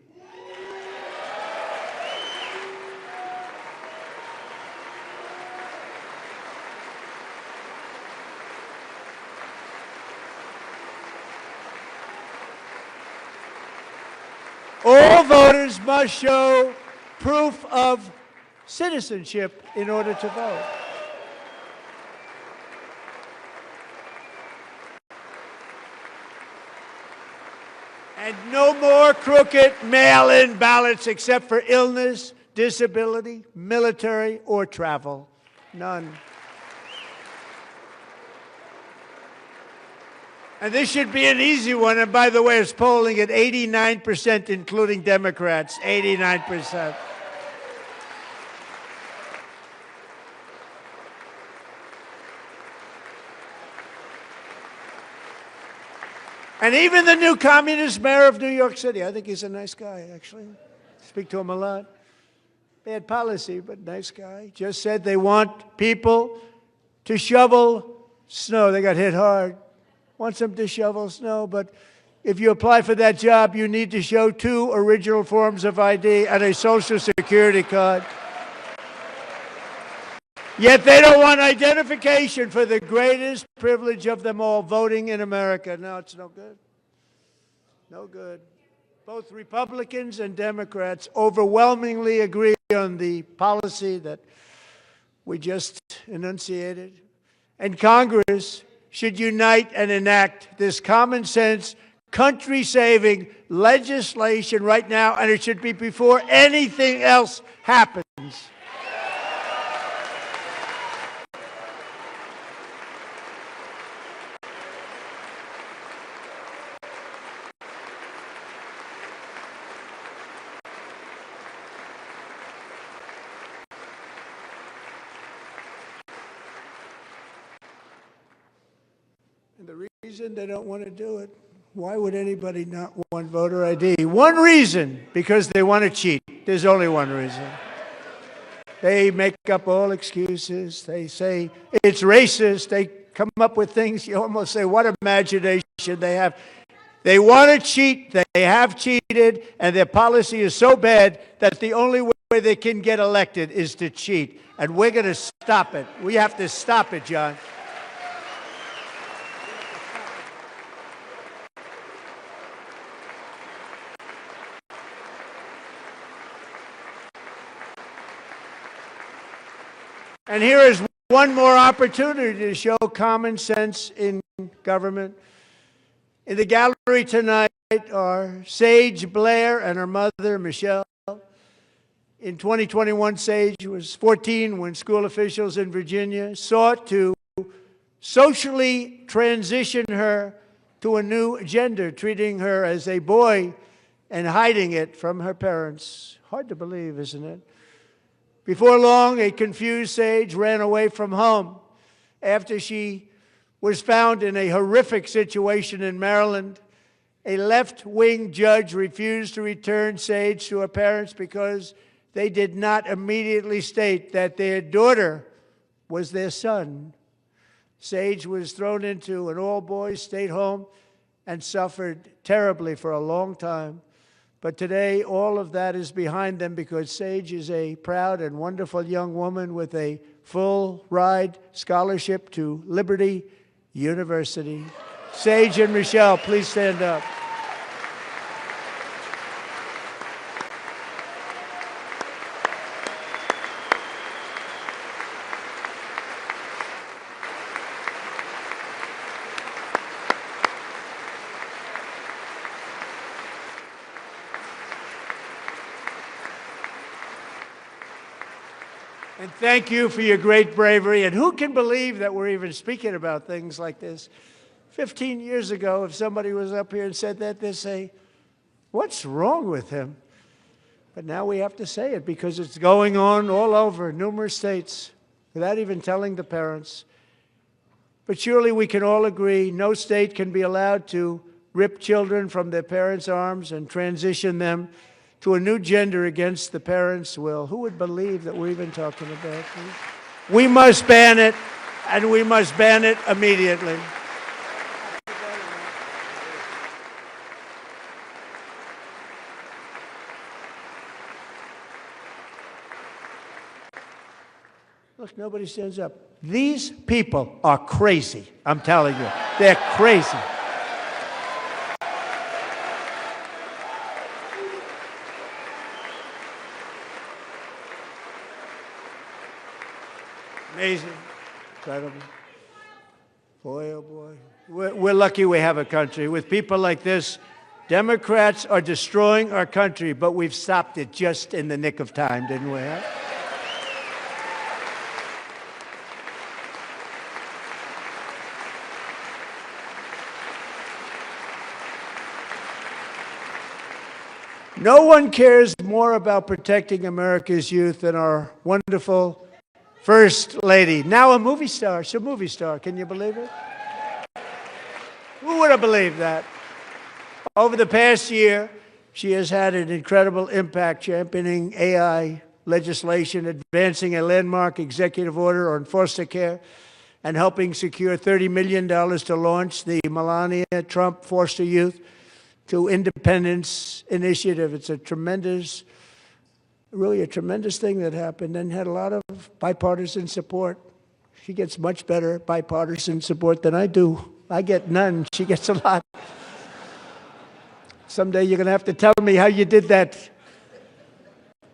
All voters must show proof of citizenship in order to vote. And no more crooked mail-in ballots except for illness, disability, military, or travel. None. And this should be an easy one. And by the way, it's polling at 89%, including Democrats, 89%. And even the new communist mayor of New York City, I think he's a nice guy, actually. Speak to him a lot. Bad policy, but nice guy. Just said they want people to shovel snow. They got hit hard. Wants them to shovel snow, but if you apply for that job, you need to show 2 original forms of ID and a Social Security card. Yet they don't want identification for the greatest privilege of them all, voting in America. No, it's no good. No good. Both Republicans and Democrats overwhelmingly agree on the policy that we just enunciated. And Congress should unite and enact this common sense, country-saving legislation right now, and it should be before anything else happens. And the reason they don't want to do it, why would anybody not want voter ID? One reason, because they want to cheat. There's only one reason. They make up all excuses. They say it's racist. They come up with things you almost say, what imagination they have. They want to cheat. They have cheated. And their policy is so bad that the only way they can get elected is to cheat. And we're going to stop it. We have to stop it, John. And here is one more opportunity to show common sense in government. In the gallery tonight are Sage Blair and her mother, Michelle. In 2021, Sage was 14 when school officials in Virginia sought to socially transition her to a new gender, treating her as a boy and hiding it from her parents. Hard to believe, isn't it? Before long, a confused Sage ran away from home after she was found in a horrific situation in Maryland. A left-wing judge refused to return Sage to her parents because they did not immediately state that their daughter was their son. Sage was thrown into an all-boys state home and suffered terribly for a long time. But today, all of that is behind them because Sage is a proud and wonderful young woman with a full-ride scholarship to Liberty University. Sage and Michelle, please stand up. And thank you for your great bravery. And who can believe that we're even speaking about things like this? 15 years ago, if somebody was up here and said that, they'd say, what's wrong with him? But now we have to say it because it's going on all over numerous states without even telling the parents. But surely we can all agree no state can be allowed to rip children from their parents' arms and transition them to a new gender against the parents' will. Who would believe that we're even talking about this? We must ban it, and we must ban it immediately. Look, nobody stands up. These people are crazy, I'm telling you. They're crazy. Amazing, incredible. Boy, oh boy. We're lucky we have a country. With people like this, Democrats are destroying our country, but we've stopped it just in the nick of time, didn't we? Huh? No one cares more about protecting America's youth than our wonderful First Lady, now a movie star. She's a movie star. Can you believe it? Who would have believed that? Over the past year, she has had an incredible impact championing AI legislation, advancing a landmark executive order on foster care, and helping secure $30 million to launch the Melania Trump Foster Youth to Independence Initiative. It's a tremendous, really a tremendous thing that happened and had a lot of bipartisan support. She gets much better bipartisan support than I do. I get none. She gets a lot. Someday you're going to have to tell me how you did that.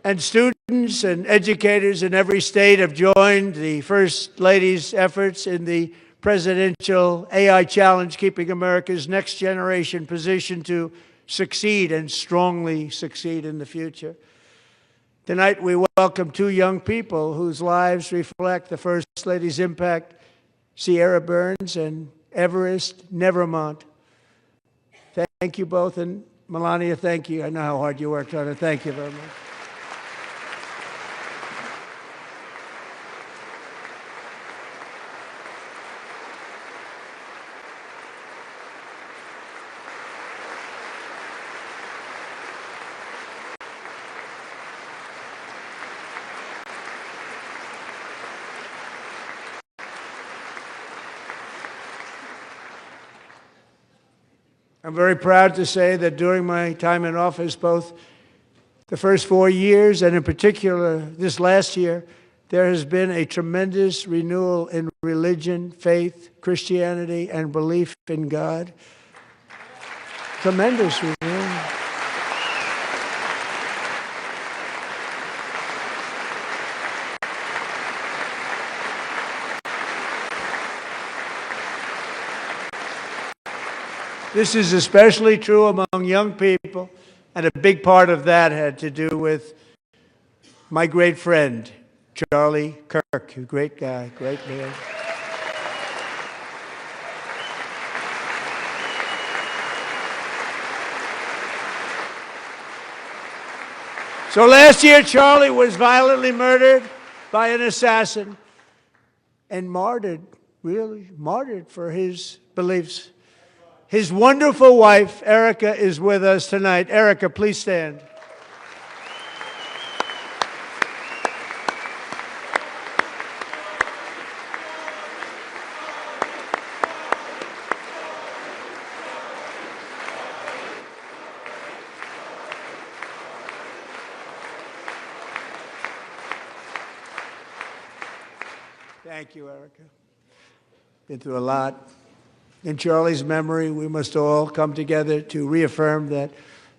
And students and educators in every state have joined the First Lady's efforts in the presidential AI challenge, keeping America's next generation positioned to succeed and strongly succeed in the future. Tonight, we welcome two young people whose lives reflect the First Lady's impact, Sierra Burns and Everest Nevermont. Thank you both, and Melania, thank you. I know how hard you worked on it. Thank you very much. I'm very proud to say that during my time in office, both the first 4 years and in particular this last year, there has been a tremendous renewal in religion, faith, Christianity, and belief in God. Tremendous renewal. This is especially true among young people, and a big part of that had to do with my great friend, Charlie Kirk, a great guy, great man. So last year, Charlie was violently murdered by an assassin and martyred really martyred for his beliefs. His wonderful wife, Erica, is with us tonight. Erica, please stand. Thank you, Erica. Been through a lot. In Charlie's memory, we must all come together to reaffirm that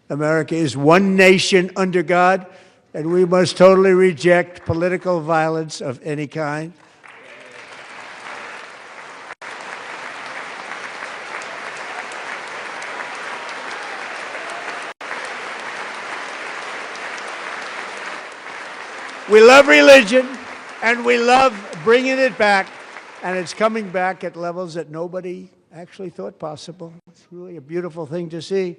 America is one nation under God, and we must totally reject political violence of any kind. We love religion, and we love bringing it back, and it's coming back at levels that nobody actually thought possible. It's really a beautiful thing to see.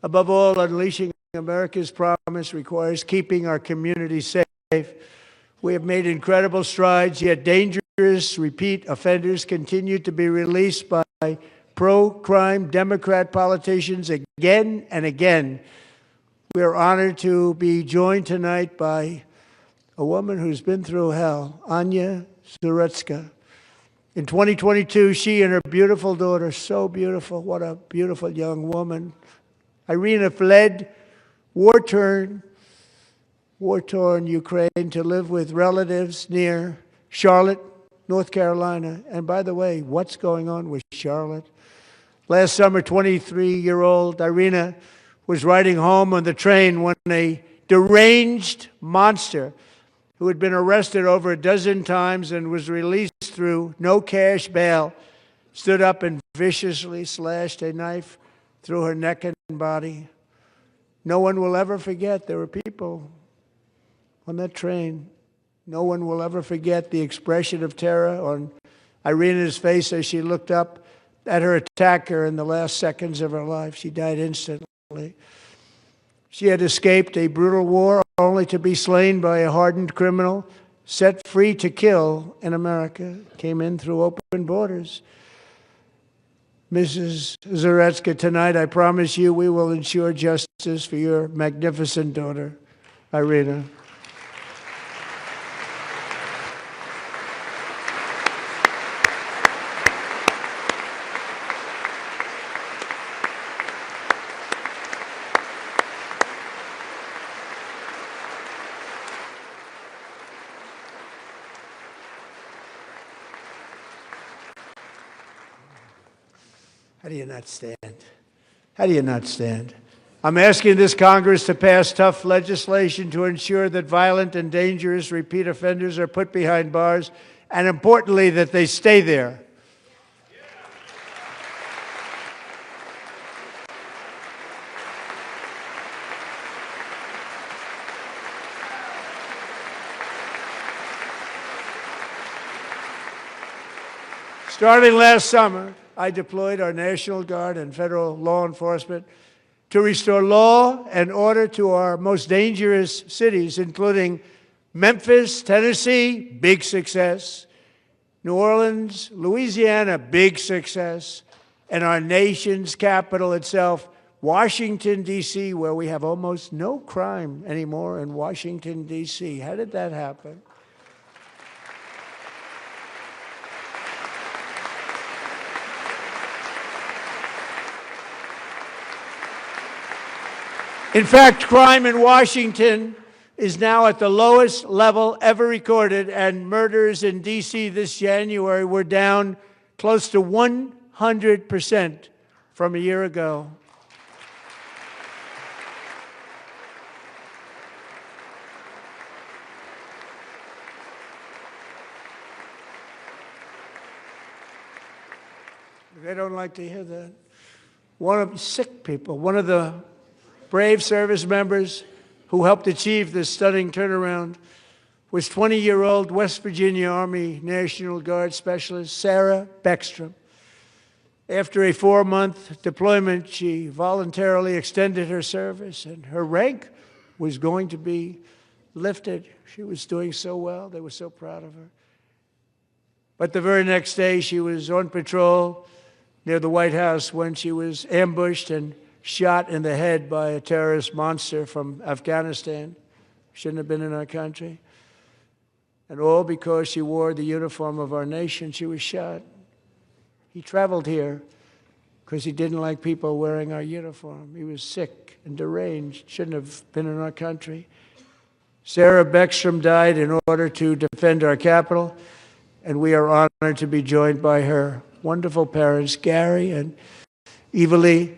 Above all, unleashing America's promise requires keeping our communities safe. We have made incredible strides, yet dangerous repeat offenders continue to be released by pro-crime Democrat politicians again and again. We are honored to be joined tonight by a woman who's been through hell, Anya Zarutska. In 2022, she and her beautiful daughter, so beautiful, what a beautiful young woman, Irina, fled war-torn Ukraine to live with relatives near Charlotte, North Carolina. And by the way, what's going on with Charlotte? Last summer, 23-year-old Irina was riding home on the train when a deranged monster who had been arrested over a dozen times and was released through no cash bail, stood up and viciously slashed a knife through her neck and body. No one will ever forget. There were people on that train. No one will ever forget the expression of terror on Irina's face as she looked up at her attacker in the last seconds of her life. She died instantly. She had escaped a brutal war only to be slain by a hardened criminal, set free to kill in America, came in through open borders. Mrs. Zarutska, tonight I promise you we will ensure justice for your magnificent daughter, Irina. How do you not stand? How do you not stand? I'm asking this Congress to pass tough legislation to ensure that violent and dangerous repeat offenders are put behind bars, and importantly, that they stay there. Starting last summer, I deployed our National Guard and federal law enforcement to restore law and order to our most dangerous cities, including Memphis, Tennessee, big success, New Orleans, Louisiana, big success, and our nation's capital itself, Washington, D.C., where we have almost no crime anymore in Washington, D.C. How did that happen? In fact, crime in Washington is now at the lowest level ever recorded, and murders in D.C. this January were down close to 100% from a year ago. They don't like to hear that. One of sick people, one of the brave service members who helped achieve this stunning turnaround was 20-year-old West Virginia Army National Guard Specialist Sarah Beckstrom. After a 4-month deployment, she voluntarily extended her service, and her rank was going to be lifted. She was doing so well. They were so proud of her. But the very next day, she was on patrol near the White House when she was ambushed and shot in the head by a terrorist monster from Afghanistan. Shouldn't have been in our country. And all because she wore the uniform of our nation, she was shot. He traveled here because he didn't like people wearing our uniform. He was sick and deranged, shouldn't have been in our country. Sarah Beckstrom died in order to defend our capital, and we are honored to be joined by her wonderful parents, Gary and Evalie.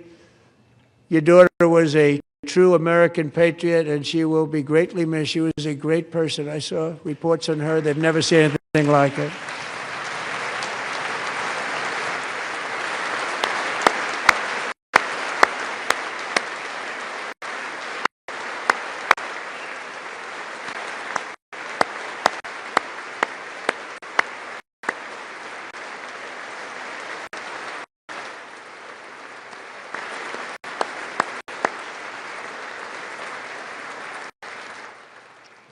Your daughter was a true American patriot, and she will be greatly missed. She was a great person. I saw reports on her. They've never seen anything like it.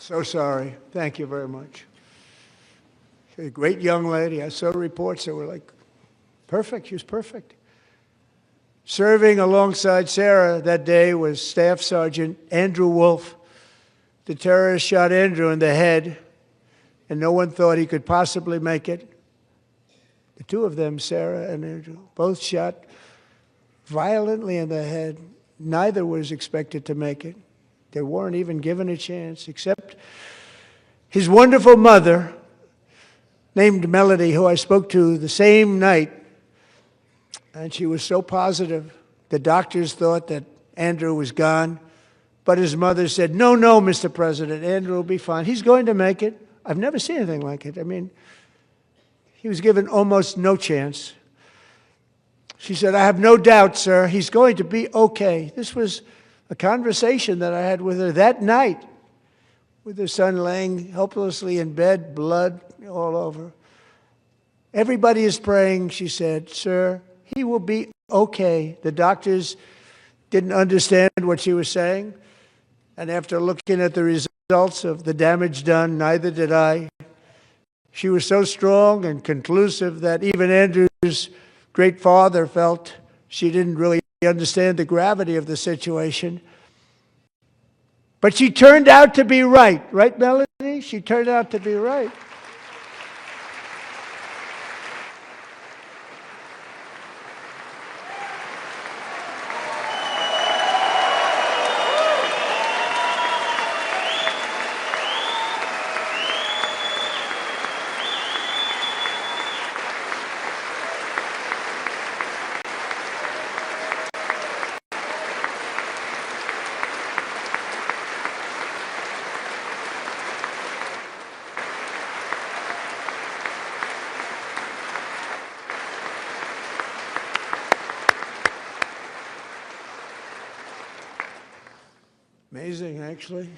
So sorry. Thank you very much. She's a great young lady. I saw reports that were like, perfect. She was perfect. Serving alongside Sarah that day was Staff Sergeant Andrew Wolf. The terrorist shot Andrew in the head, and no one thought he could possibly make it. The two of them, Sarah and Andrew, both shot violently in the head. Neither was expected to make it. They weren't even given a chance, except his wonderful mother, named Melody, who I spoke to the same night, and she was so positive. The doctors thought that Andrew was gone, but his mother said, no, Mr. President, Andrew will be fine. He's going to make it. I've never seen anything like it. I mean, he was given almost no chance. She said, I have no doubt, sir, he's going to be okay. This was a conversation that I had with her that night, with her son laying helplessly in bed, blood all over. Everybody is praying, she said, sir, he will be okay. The doctors didn't understand what she was saying, and after looking at the results of the damage done, neither did I. She was so strong and conclusive that even Andrew's great father felt she didn't really understand the gravity of the situation. But she turned out to be right. Right, Melody? She turned out to be right. Amazing, actually.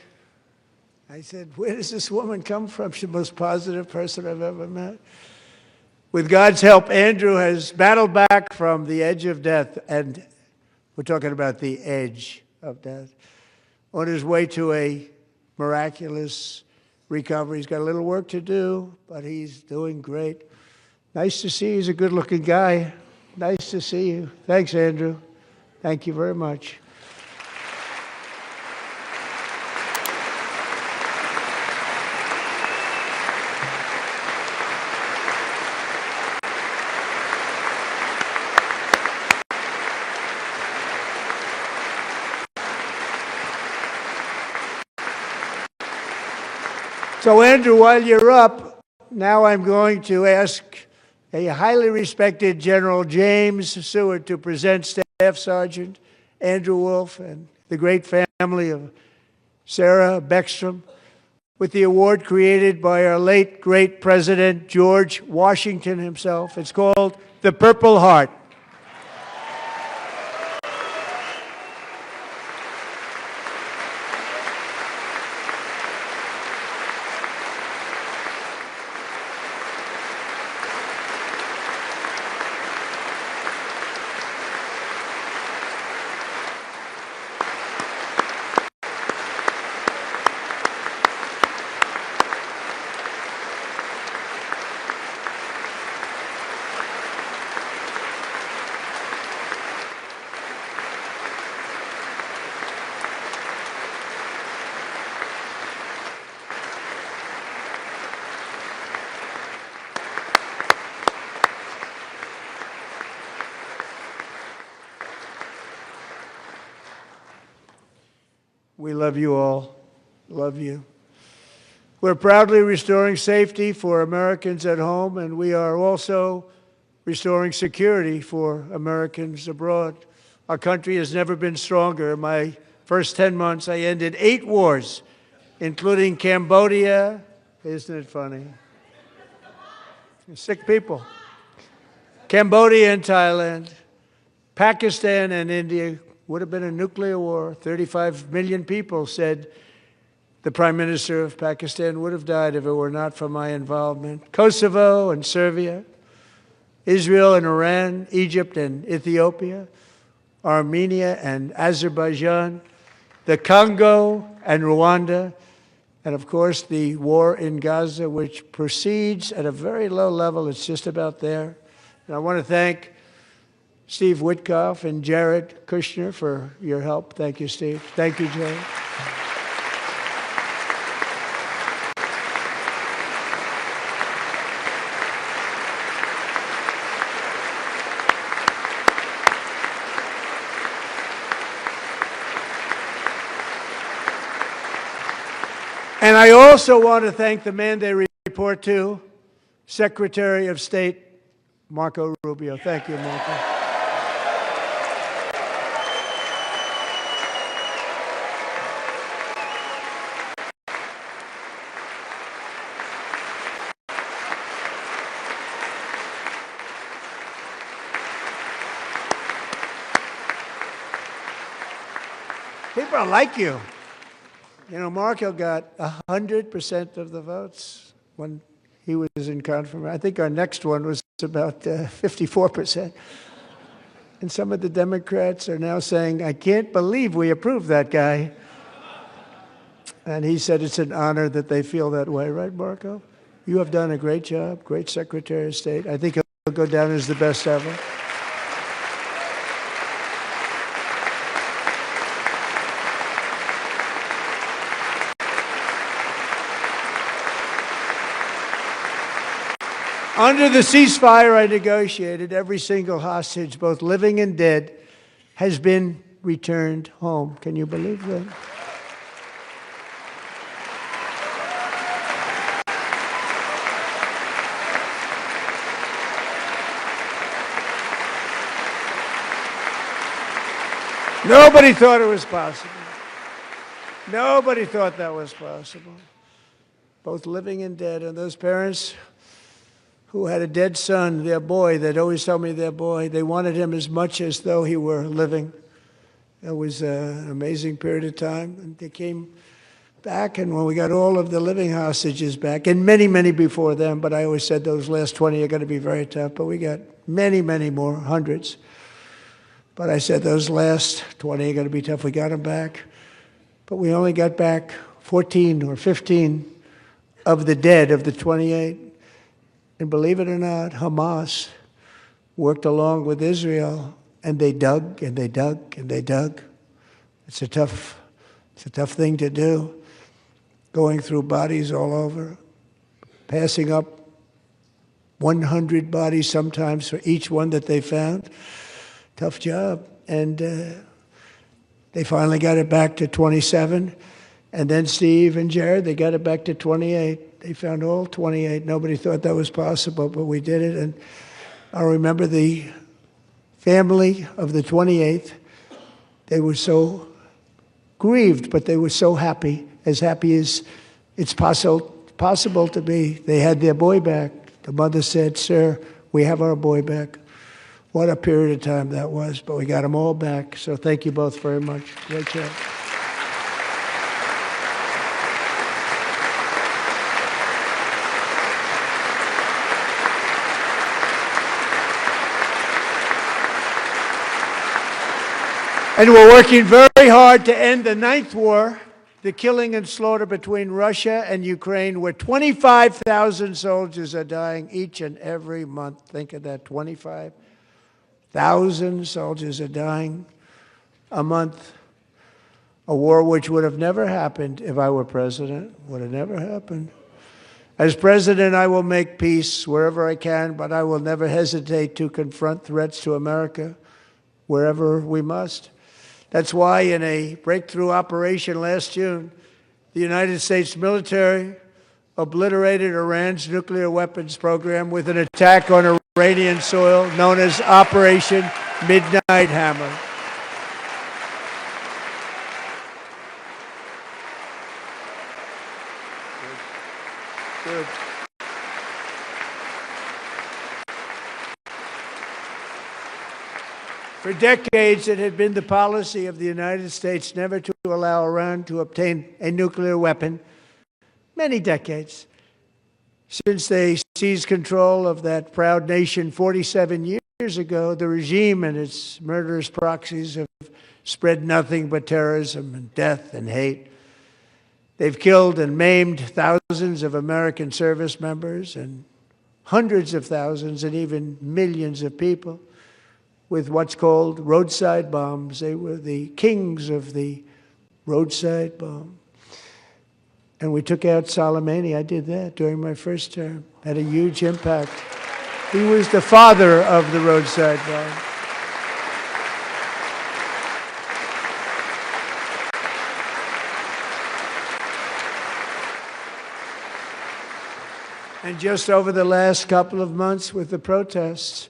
I said, where does this woman come from? She's the most positive person I've ever met. With God's help, Andrew has battled back from the edge of death, and we're talking about the edge of death, on his way to a miraculous recovery. He's got a little work to do, but he's doing great. Nice to see you. He's a good-looking guy. Nice to see you. Thanks, Andrew. Thank you very much. So, Andrew, while you're up, now I'm going to ask a highly respected General James Seward to present Staff Sergeant Andrew Wolf and the great family of Sarah Beckstrom with the award created by our late, great President George Washington himself. It's called the Purple Heart. We love you all. Love you. We're proudly restoring safety for Americans at home, and we are also restoring security for Americans abroad. Our country has never been stronger. In my first 10 months, I ended 8 wars, including Cambodia. Isn't it funny? Sick people. Cambodia and Thailand, Pakistan and India. Would have been a nuclear war. 35 million people said the Prime Minister of Pakistan would have died if it were not for my involvement. Kosovo and Serbia, Israel and Iran, Egypt and Ethiopia, Armenia and Azerbaijan, the Congo and Rwanda, and of course the war in Gaza, which proceeds at a very low level. It's just about there. And I want to thank Steve Witkoff and Jared Kushner for your help. Thank you, Steve. Thank you, Jared. And I also want to thank the man they report to, Secretary of State Marco Rubio. Thank you, Marco. People are like you. You know, Marco got 100% of the votes when he was in confirmation. I think our next one was about 54%. And some of the Democrats are now saying, I can't believe we approved that guy. And he said it's an honor that they feel that way, right, Marco? You have done a great job, great Secretary of State. I think he'll go down as the best ever. Under the ceasefire I negotiated, every single hostage, both living and dead, has been returned home. Can you believe that? Nobody thought it was possible. Nobody thought that was possible. Both living and dead. And those parents who had a dead son, their boy, they'd always tell me their boy, they wanted him as much as though he were living. It was an amazing period of time. And they came back, and when we got all of the living hostages back, and many, many before them, but I always said those last 20 are going to be very tough, but we got many, many more, hundreds. But I said those last 20 are going to be tough. We got them back. But we only got back 14 or 15 of the dead of the 28. And believe it or not, Hamas worked along with Israel, and they dug and they dug and they dug. It's a tough thing to do, going through bodies all over, passing up 100 bodies sometimes for each one that they found. Tough job. And they finally got it back to 27. And then Steve and Jared, they got it back to 28. They found all 28. Nobody thought that was possible, but we did it. And I remember the family of the 28th. They were so grieved, but they were so happy as it's possible to be. They had their boy back. The mother said, "Sir, we have our boy back." What a period of time that was, but we got them all back. So thank you both very much. Great job. And we're working very hard to end the 9th war, the killing and slaughter between Russia and Ukraine, where 25,000 soldiers are dying each and every month. Think of that, 25,000 soldiers are dying a month. A war which would have never happened if I were president, would have never happened. As president, I will make peace wherever I can, but I will never hesitate to confront threats to America wherever we must. That's why in a breakthrough operation last June, the United States military obliterated Iran's nuclear weapons program with an attack on Iranian soil known as Operation Midnight Hammer. Good. For decades, it had been the policy of the United States never to allow Iran to obtain a nuclear weapon. Many decades. Since they seized control of that proud nation 47 years ago, the regime and its murderous proxies have spread nothing but terrorism and death and hate. They've killed and maimed thousands of American service members and hundreds of thousands and even millions of people with what's called roadside bombs. They were the kings of the roadside bomb. And we took out Soleimani. I did that during my first term. Had a huge impact. He was the father of the roadside bomb. And just over the last couple of months with the protests,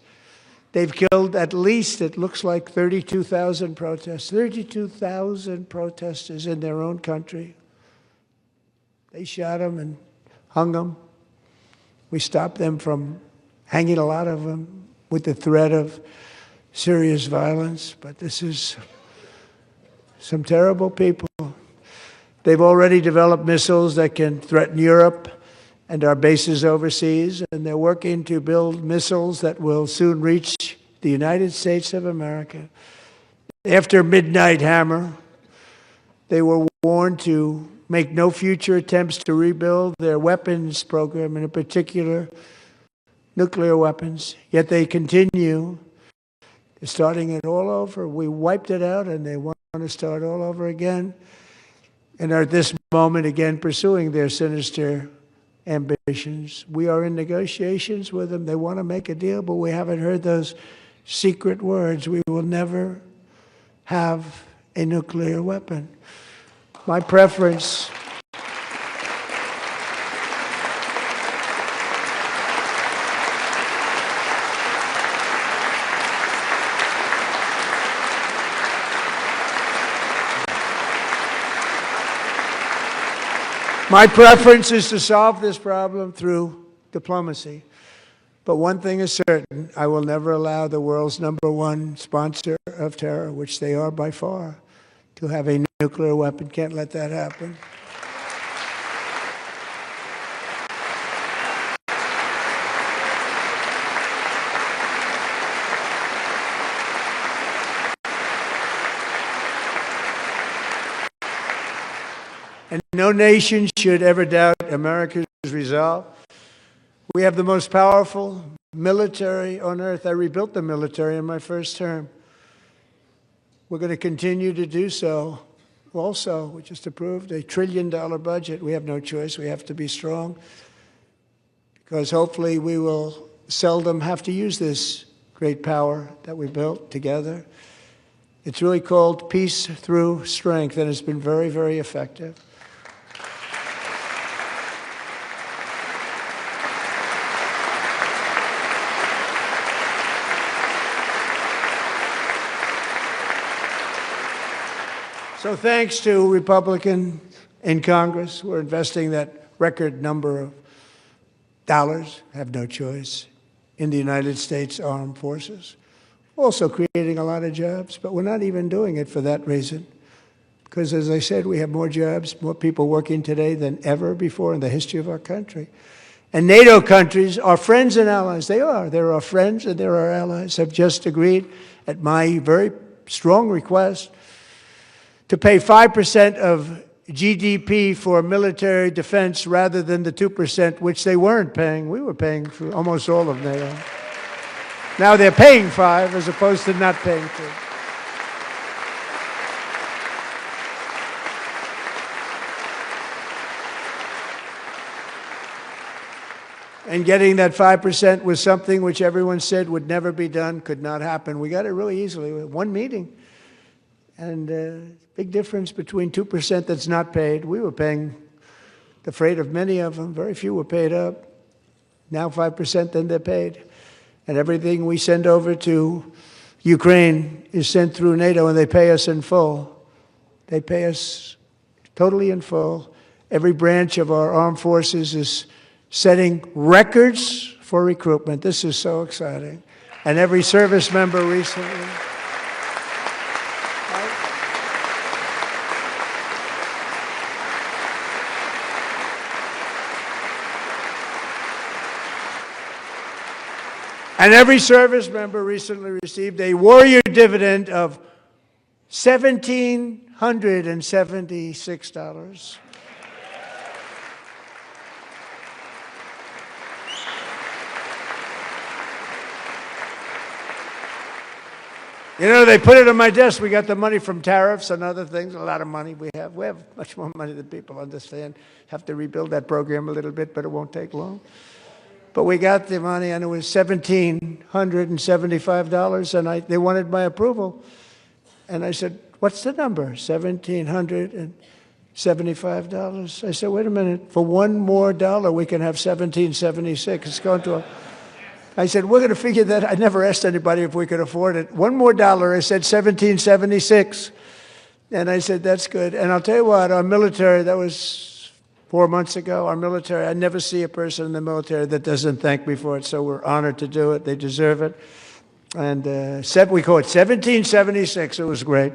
they've killed at least, it looks like, 32,000 protests. 32,000 protesters in their own country. They shot them and hung them. We stopped them from hanging a lot of them with the threat of serious violence. But this is some terrible people. They've already developed missiles that can threaten Europe and our bases overseas, and they're working to build missiles that will soon reach the United States of America. After Midnight Hammer, they were warned to make no future attempts to rebuild their weapons program, and in particular, nuclear weapons. Yet they continue. They're starting it all over. We wiped it out, and they want to start all over again, and are at this moment again pursuing their sinister ambitions. We are in negotiations with them. They want to make a deal, but we haven't heard those secret words. We will never have a nuclear weapon. My preference is to solve this problem through diplomacy. But one thing is certain, I will never allow the world's #1 sponsor of terror, which they are by far, to have a nuclear weapon. Can't let that happen. And no nation should ever doubt America's resolve. We have the most powerful military on earth. I rebuilt the military in my first term. We're going to continue to do so. Also, we just approved a $1 trillion budget. We have no choice. We have to be strong, because hopefully we will seldom have to use this great power that we built together. It's really called peace through strength, and it's been very, very effective. So thanks to Republicans in Congress, we're investing that record number of dollars, have no choice, in the United States Armed Forces. Also creating a lot of jobs, but we're not even doing it for that reason. Because as I said, we have more jobs, more people working today than ever before in the history of our country. And NATO countries are friends and allies. They are. They're our friends and they're our allies, have just agreed at my very strong request to pay 5% of GDP for military defense rather than the 2%, which they weren't paying. We were paying for almost all of NATO. Now they're paying 5 as opposed to not paying 2. And getting that 5% was something which everyone said would never be done, could not happen. We got it really easily. One meeting. And big difference between 2% that's not paid. We were paying the freight of many of them. Very few were paid up. Now 5%, then they're paid. And everything we send over to Ukraine is sent through NATO, and they pay us in full. They pay us totally in full. Every branch of our armed forces is setting records for recruitment. This is so exciting. And every service member recently. And every service member recently received a warrior dividend of $1,776. You know, they put it on my desk. We got the money from tariffs and other things, a lot of money we have. We have much more money than people understand. Have to rebuild that program a little bit, but it won't take long. But we got the money, and it was $1,775, and they wanted my approval. And I said, what's the number? $1,775. I said, wait a minute. For one more dollar, we can have $1,776. It's going to I said, we're going to figure that. I never asked anybody if we could afford it. One more dollar, I said $1,776. And I said, that's good. And I'll tell you what, our military, that was 4 months ago, our military, I never see a person in the military that doesn't thank me for it, so we're honored to do it. They deserve it. And we call it 1776. It was great.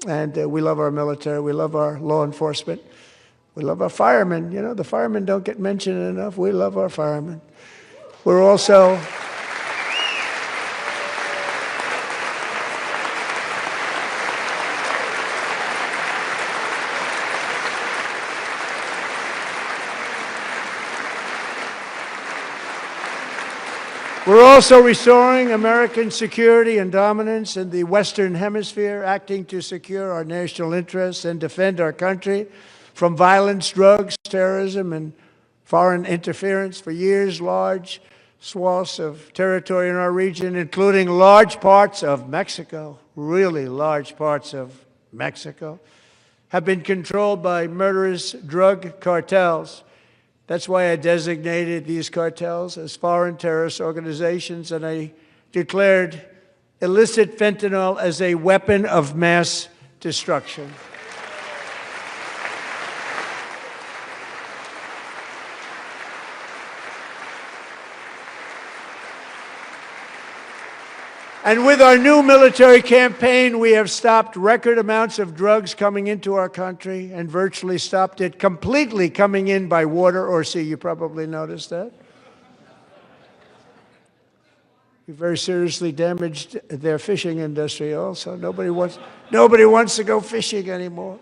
And we love our military. We love our law enforcement. We love our firemen. You know, the firemen don't get mentioned enough. We love our firemen. We're also... We're also restoring American security and dominance in the Western Hemisphere, acting to secure our national interests and defend our country from violence, drugs, terrorism, and foreign interference. For years, large swaths of territory in our region, including large parts of Mexico, really large parts of Mexico, have been controlled by murderous drug cartels. That's why I designated these cartels as foreign terrorist organizations, and I declared illicit fentanyl as a weapon of mass destruction. And with our new military campaign, we have stopped record amounts of drugs coming into our country and virtually stopped it completely coming in by water or sea. You probably noticed that. We very seriously damaged their fishing industry also. Nobody wants to go fishing anymore.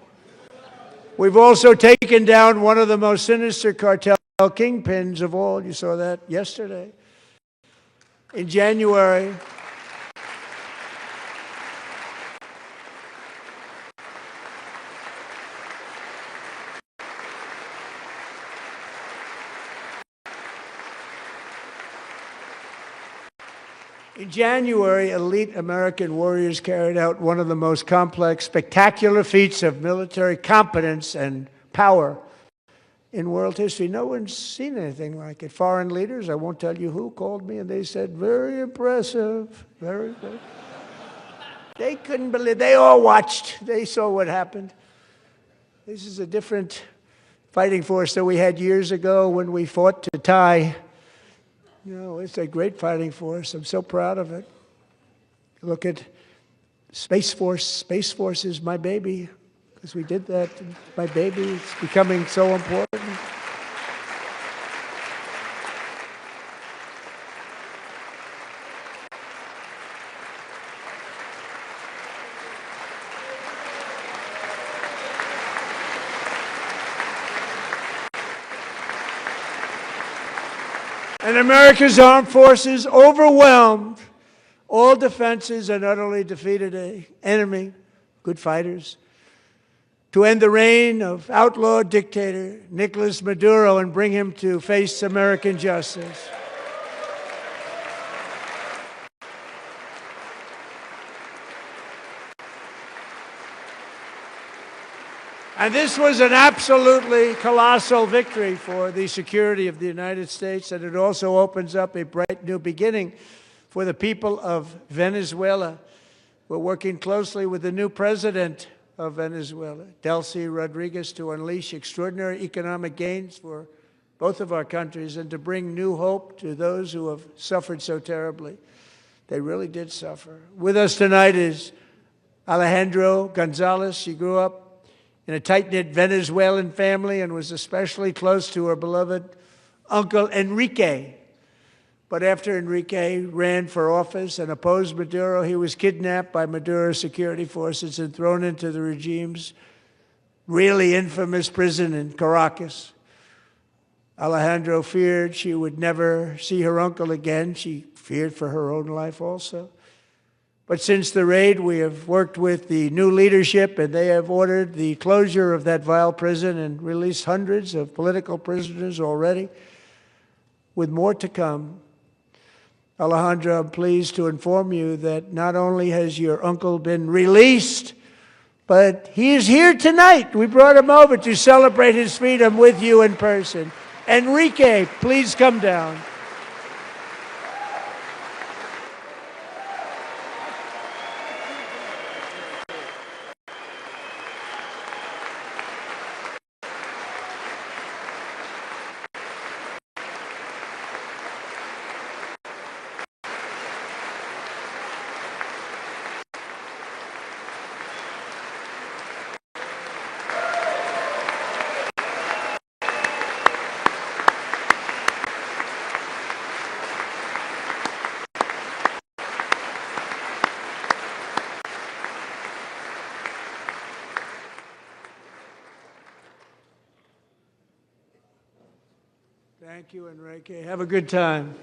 We've also taken down one of the most sinister cartel kingpins of all. You saw that yesterday. In January, elite American warriors carried out one of the most complex, spectacular feats of military competence and power in world history. No one's seen anything like it. Foreign leaders, I won't tell you who, called me, and they said, very impressive, very good. They couldn't believe, they all watched. They saw what happened. This is a different fighting force that we had years ago when we fought to tie. You know, it's a great fighting force. I'm so proud of it. Look at Space Force. Space Force is my baby, because we did that. My baby is becoming so important. And America's armed forces overwhelmed all defenses and utterly defeated an enemy, good fighters, to end the reign of outlaw dictator Nicolas Maduro and bring him to face American justice. And this was an absolutely colossal victory for the security of the United States, and it also opens up a bright new beginning for the people of Venezuela. We're working closely with the new president of Venezuela, Delcy Rodriguez, to unleash extraordinary economic gains for both of our countries and to bring new hope to those who have suffered so terribly. They really did suffer. With us tonight is Alejandro Gonzalez. She grew up in a tight-knit Venezuelan family and was especially close to her beloved uncle Enrique. But after Enrique ran for office and opposed Maduro, he was kidnapped by Maduro's security forces and thrown into the regime's really infamous prison in Caracas. Alejandro feared she would never see her uncle again. She feared for her own life also. But since the raid, we have worked with the new leadership, and they have ordered the closure of that vile prison and released hundreds of political prisoners already, with more to come. Alejandro, I'm pleased to inform you that not only has your uncle been released, but he is here tonight. We brought him over to celebrate his freedom with you in person. Enrique, please come down. Thank you, Enrique. Have a good time.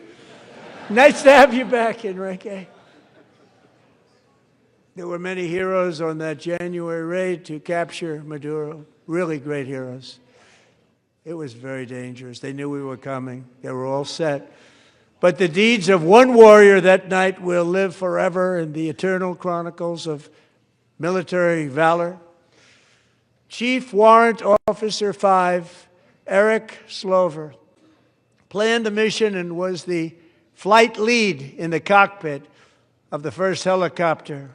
Nice to have you back, Enrique. There were many heroes on that January raid to capture Maduro, really great heroes. It was very dangerous. They knew we were coming. They were all set. But the deeds of one warrior that night will live forever in the eternal chronicles of military valor. Chief Warrant Officer 5, Eric Slover, planned the mission and was the flight lead in the cockpit of the first helicopter,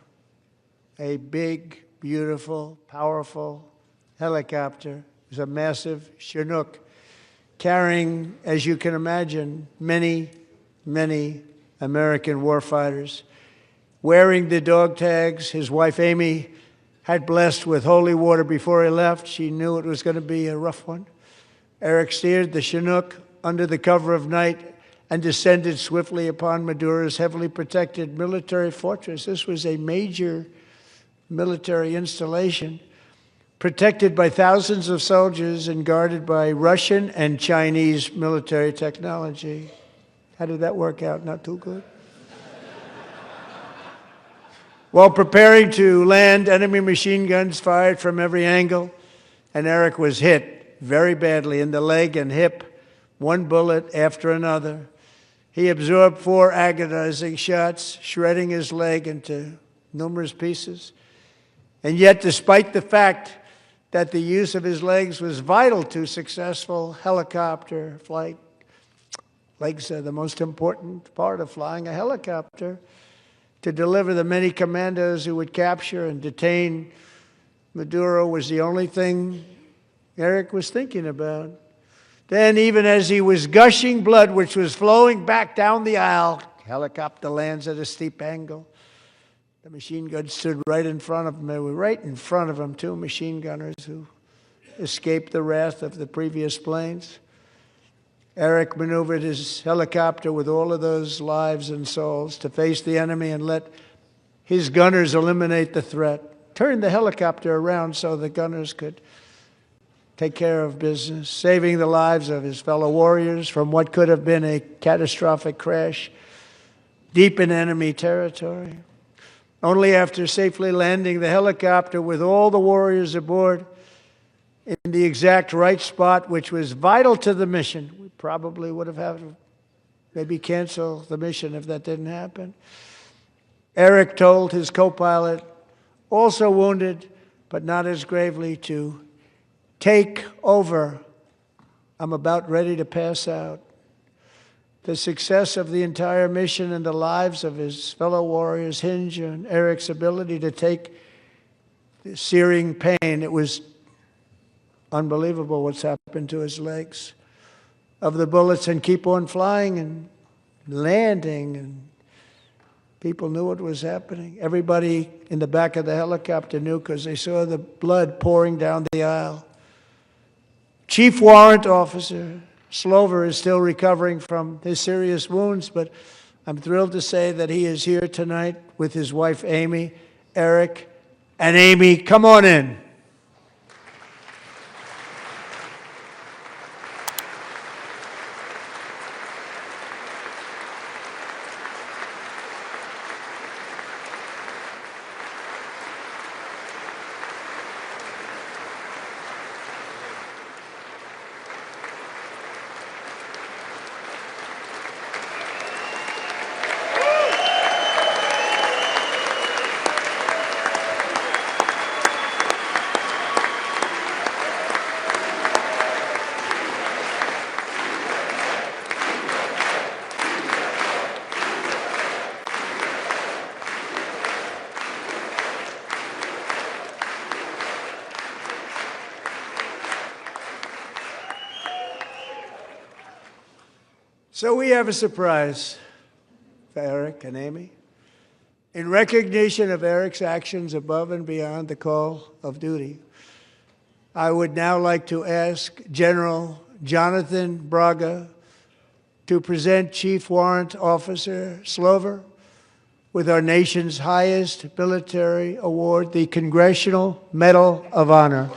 a big, beautiful, powerful helicopter. It was a massive Chinook carrying, as you can imagine, many, many American warfighters. Wearing the dog tags, his wife Amy had blessed with holy water before he left. She knew it was going to be a rough one. Eric steered the Chinook under the cover of night and descended swiftly upon Maduro's heavily protected military fortress. This was a major military installation, protected by thousands of soldiers and guarded by Russian and Chinese military technology. How did that work out? Not too good. While preparing to land, enemy machine guns fired from every angle, and Eric was hit very badly in the leg and hip, one bullet after another. He absorbed 4 agonizing shots, shredding his leg into numerous pieces. And yet, despite the fact that the use of his legs was vital to successful helicopter flight, legs are the most important part of flying a helicopter, to deliver the many commandos who would capture and detain Maduro was the only thing Eric was thinking about. Then, even as he was gushing blood, which was flowing back down the aisle, helicopter lands at a steep angle. The machine gun stood right in front of him. They were right in front of him, 2 machine gunners who escaped the wrath of the previous planes. Eric maneuvered his helicopter with all of those lives and souls to face the enemy and let his gunners eliminate the threat. Turned the helicopter around so the gunners could take care of business, saving the lives of his fellow warriors from what could have been a catastrophic crash deep in enemy territory. Only after safely landing the helicopter with all the warriors aboard in the exact right spot, which was vital to the mission. We probably would have had to maybe cancel the mission if that didn't happen. Eric told his co-pilot, also wounded, but not as gravely, to take over. I'm about ready to pass out. The success of the entire mission and the lives of his fellow warriors hinge on Eric's ability to take the searing pain. It was unbelievable what's happened to his legs of the bullets and keep on flying and landing, and people knew what was happening. Everybody in the back of the helicopter knew because they saw the blood pouring down the aisle. Chief Warrant Officer Slover is still recovering from his serious wounds, but I'm thrilled to say that he is here tonight with his wife, Amy. Eric and Amy, come on in. So we have a surprise for Eric and Amy. In recognition of Eric's actions above and beyond the call of duty, I would now like to ask General Jonathan Braga to present Chief Warrant Officer Slover with our nation's highest military award, the Congressional Medal of Honor.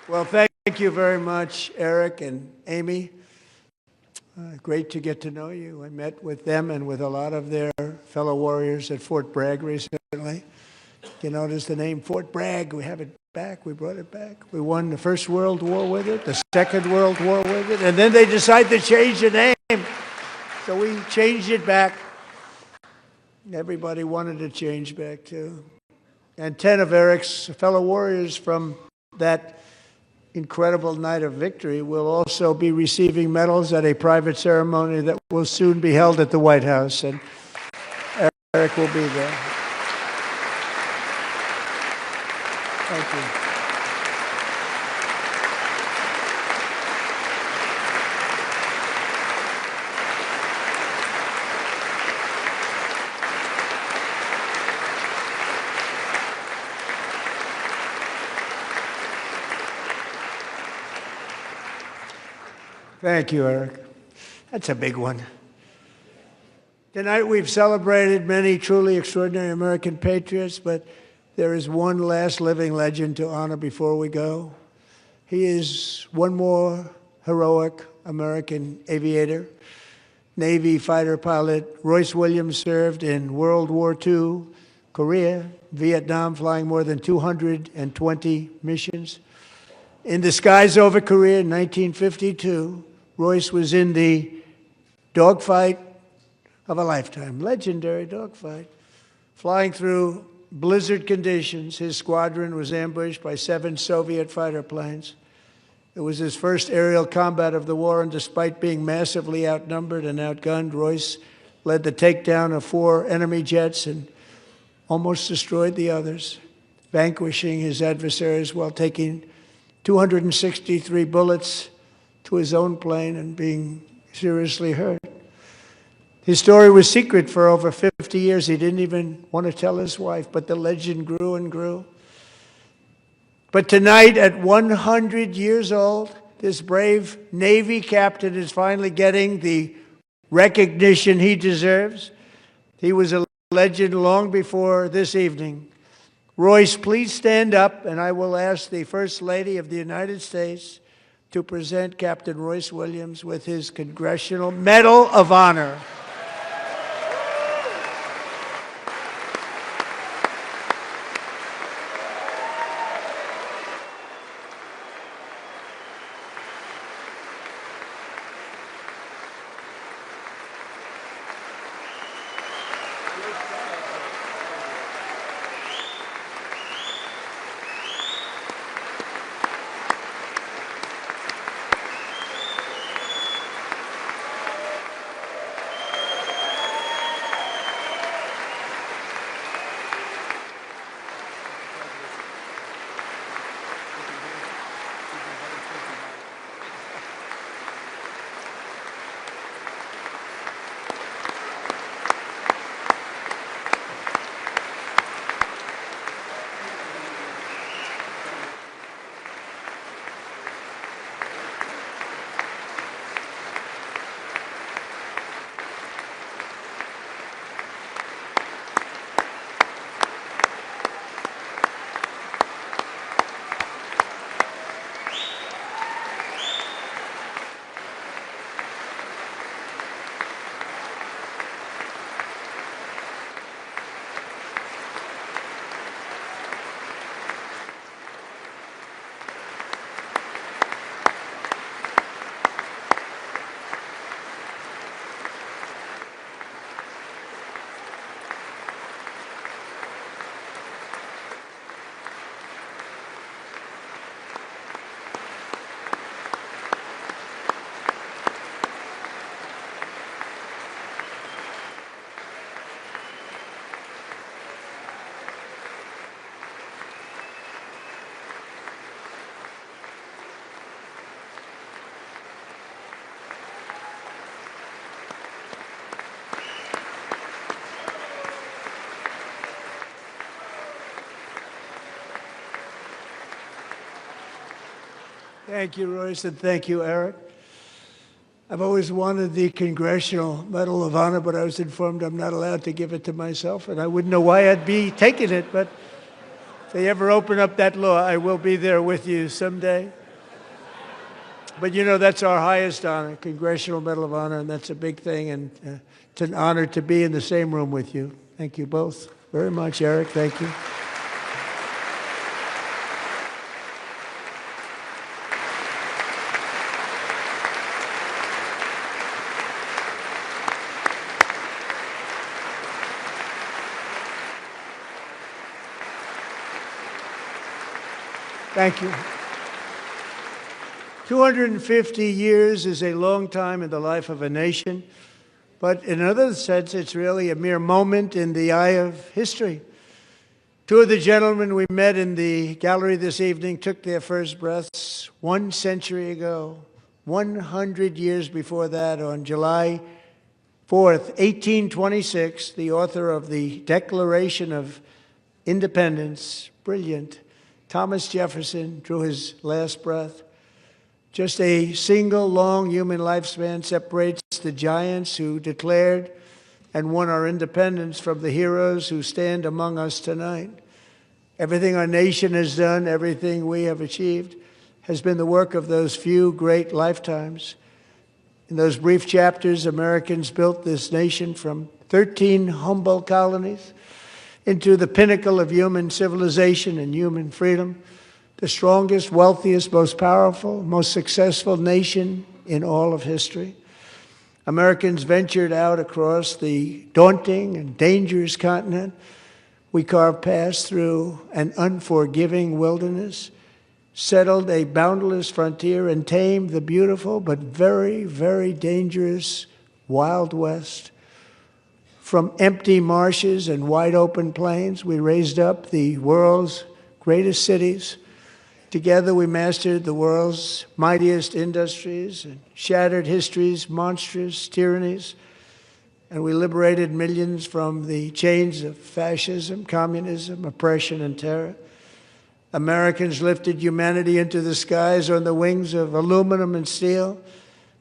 Well, thank you very much, Eric and Amy. Great to get to know you. I met with them and with a lot of their fellow warriors at Fort Bragg recently. You notice the name Fort Bragg. We have it back. We brought it back. We won the First World War with it, the Second World War with it, and then they decided to change the name. So we changed it back. Everybody wanted to change back, too. And 10 of Eric's fellow warriors from that incredible night of victory will also be receiving medals at a private ceremony that will soon be held at the White House, and Eric will be there. Thank you. Thank you, Eric. That's a big one. Tonight we've celebrated many truly extraordinary American patriots, but there is one last living legend to honor before we go. He is one more heroic American aviator, Navy fighter pilot. Royce Williams served in World War II, Korea, Vietnam, flying more than 220 missions. In the skies over Korea in 1952, Royce was in the dogfight of a lifetime, legendary dogfight. Flying through blizzard conditions, his squadron was ambushed by 7 Soviet fighter planes. It was his first aerial combat of the war, and despite being massively outnumbered and outgunned, Royce led the takedown of 4 enemy jets and almost destroyed the others, vanquishing his adversaries while taking 263 bullets to his own plane and being seriously hurt. His story was secret for over 50 years. He didn't even want to tell his wife, but the legend grew and grew. But tonight, at 100 years old, this brave Navy captain is finally getting the recognition he deserves. He was a legend long before this evening. Royce, please stand up, and I will ask the First Lady of the United States to present Captain Royce Williams with his Congressional Medal of Honor. Thank you, Royce, and thank you, Eric. I've always wanted the Congressional Medal of Honor, but I was informed I'm not allowed to give it to myself, and I wouldn't know why I'd be taking it, but if they ever open up that law, I will be there with you someday. But you know, that's our highest honor, Congressional Medal of Honor, and that's a big thing, and it's an honor to be in the same room with you. Thank you both very much, Eric. Thank you. Thank you. 250 years is a long time in the life of a nation, but in another sense, it's really a mere moment in the eye of history. 2 of the gentlemen we met in the gallery this evening took their first breaths 1 century ago, 100 years before that, on July 4th, 1826, the author of the Declaration of Independence, brilliant, Thomas Jefferson, drew his last breath. Just a single long human lifespan separates the giants who declared and won our independence from the heroes who stand among us tonight. Everything our nation has done, everything we have achieved, has been the work of those few great lifetimes. In those brief chapters, Americans built this nation from 13 humble colonies into the pinnacle of human civilization and human freedom, the strongest, wealthiest, most powerful, most successful nation in all of history. Americans ventured out across the daunting and dangerous continent. We carved paths through an unforgiving wilderness. settled a boundless frontier, and tamed the beautiful but very, very dangerous Wild West. From empty marshes and wide open plains, we raised up the world's greatest cities. Together we mastered the world's mightiest industries and shattered history's monstrous tyrannies. And we liberated millions from the chains of fascism, communism, oppression, and terror. Americans lifted humanity into the skies on the wings of aluminum and steel.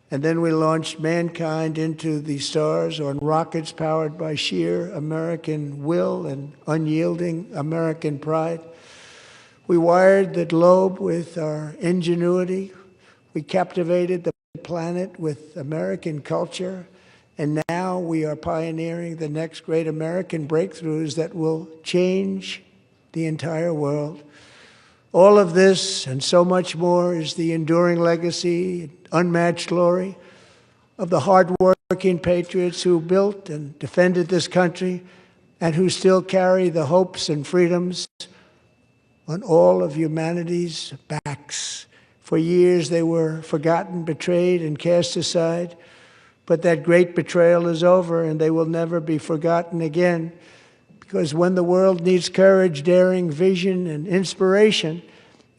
And then we launched mankind into the stars on rockets powered by sheer American will and unyielding American pride. We wired the globe with our ingenuity. We captivated the planet with American culture. And now we are pioneering the next great American breakthroughs that will change the entire world. All of this and so much more is the enduring legacy, unmatched glory of the hardworking patriots who built and defended this country and who still carry the hopes and freedoms on all of humanity's backs. For years they were forgotten, betrayed, and cast aside. But that great betrayal is over, and they will never be forgotten again. Because when the world needs courage, daring, vision, and inspiration,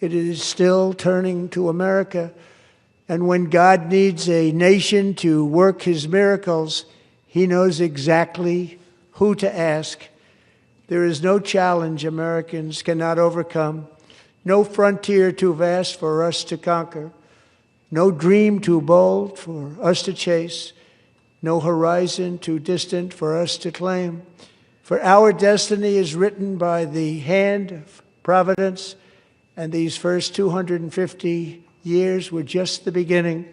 it is still turning to America. And when God needs a nation to work his miracles, he knows exactly who to ask. There is no challenge Americans cannot overcome, no frontier too vast for us to conquer, no dream too bold for us to chase, no horizon too distant for us to claim. For our destiny is written by the hand of providence, and these first 250 years were just the beginning.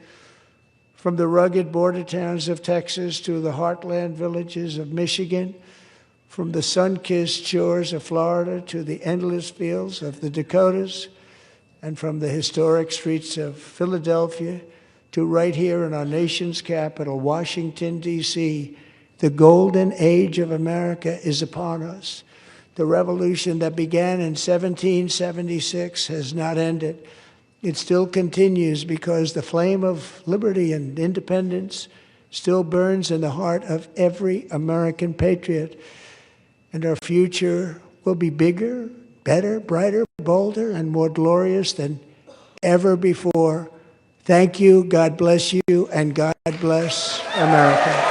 From the rugged border towns of Texas to the heartland villages of Michigan, from the sun-kissed shores of Florida to the endless fields of the Dakotas, and from the historic streets of Philadelphia to right here in our nation's capital, Washington, D.C., the golden age of America is upon us. The revolution that began in 1776 has not ended. It still continues because the flame of liberty and independence still burns in the heart of every American patriot. And our future will be bigger, better, brighter, bolder, and more glorious than ever before. Thank you, God bless you, and God bless America.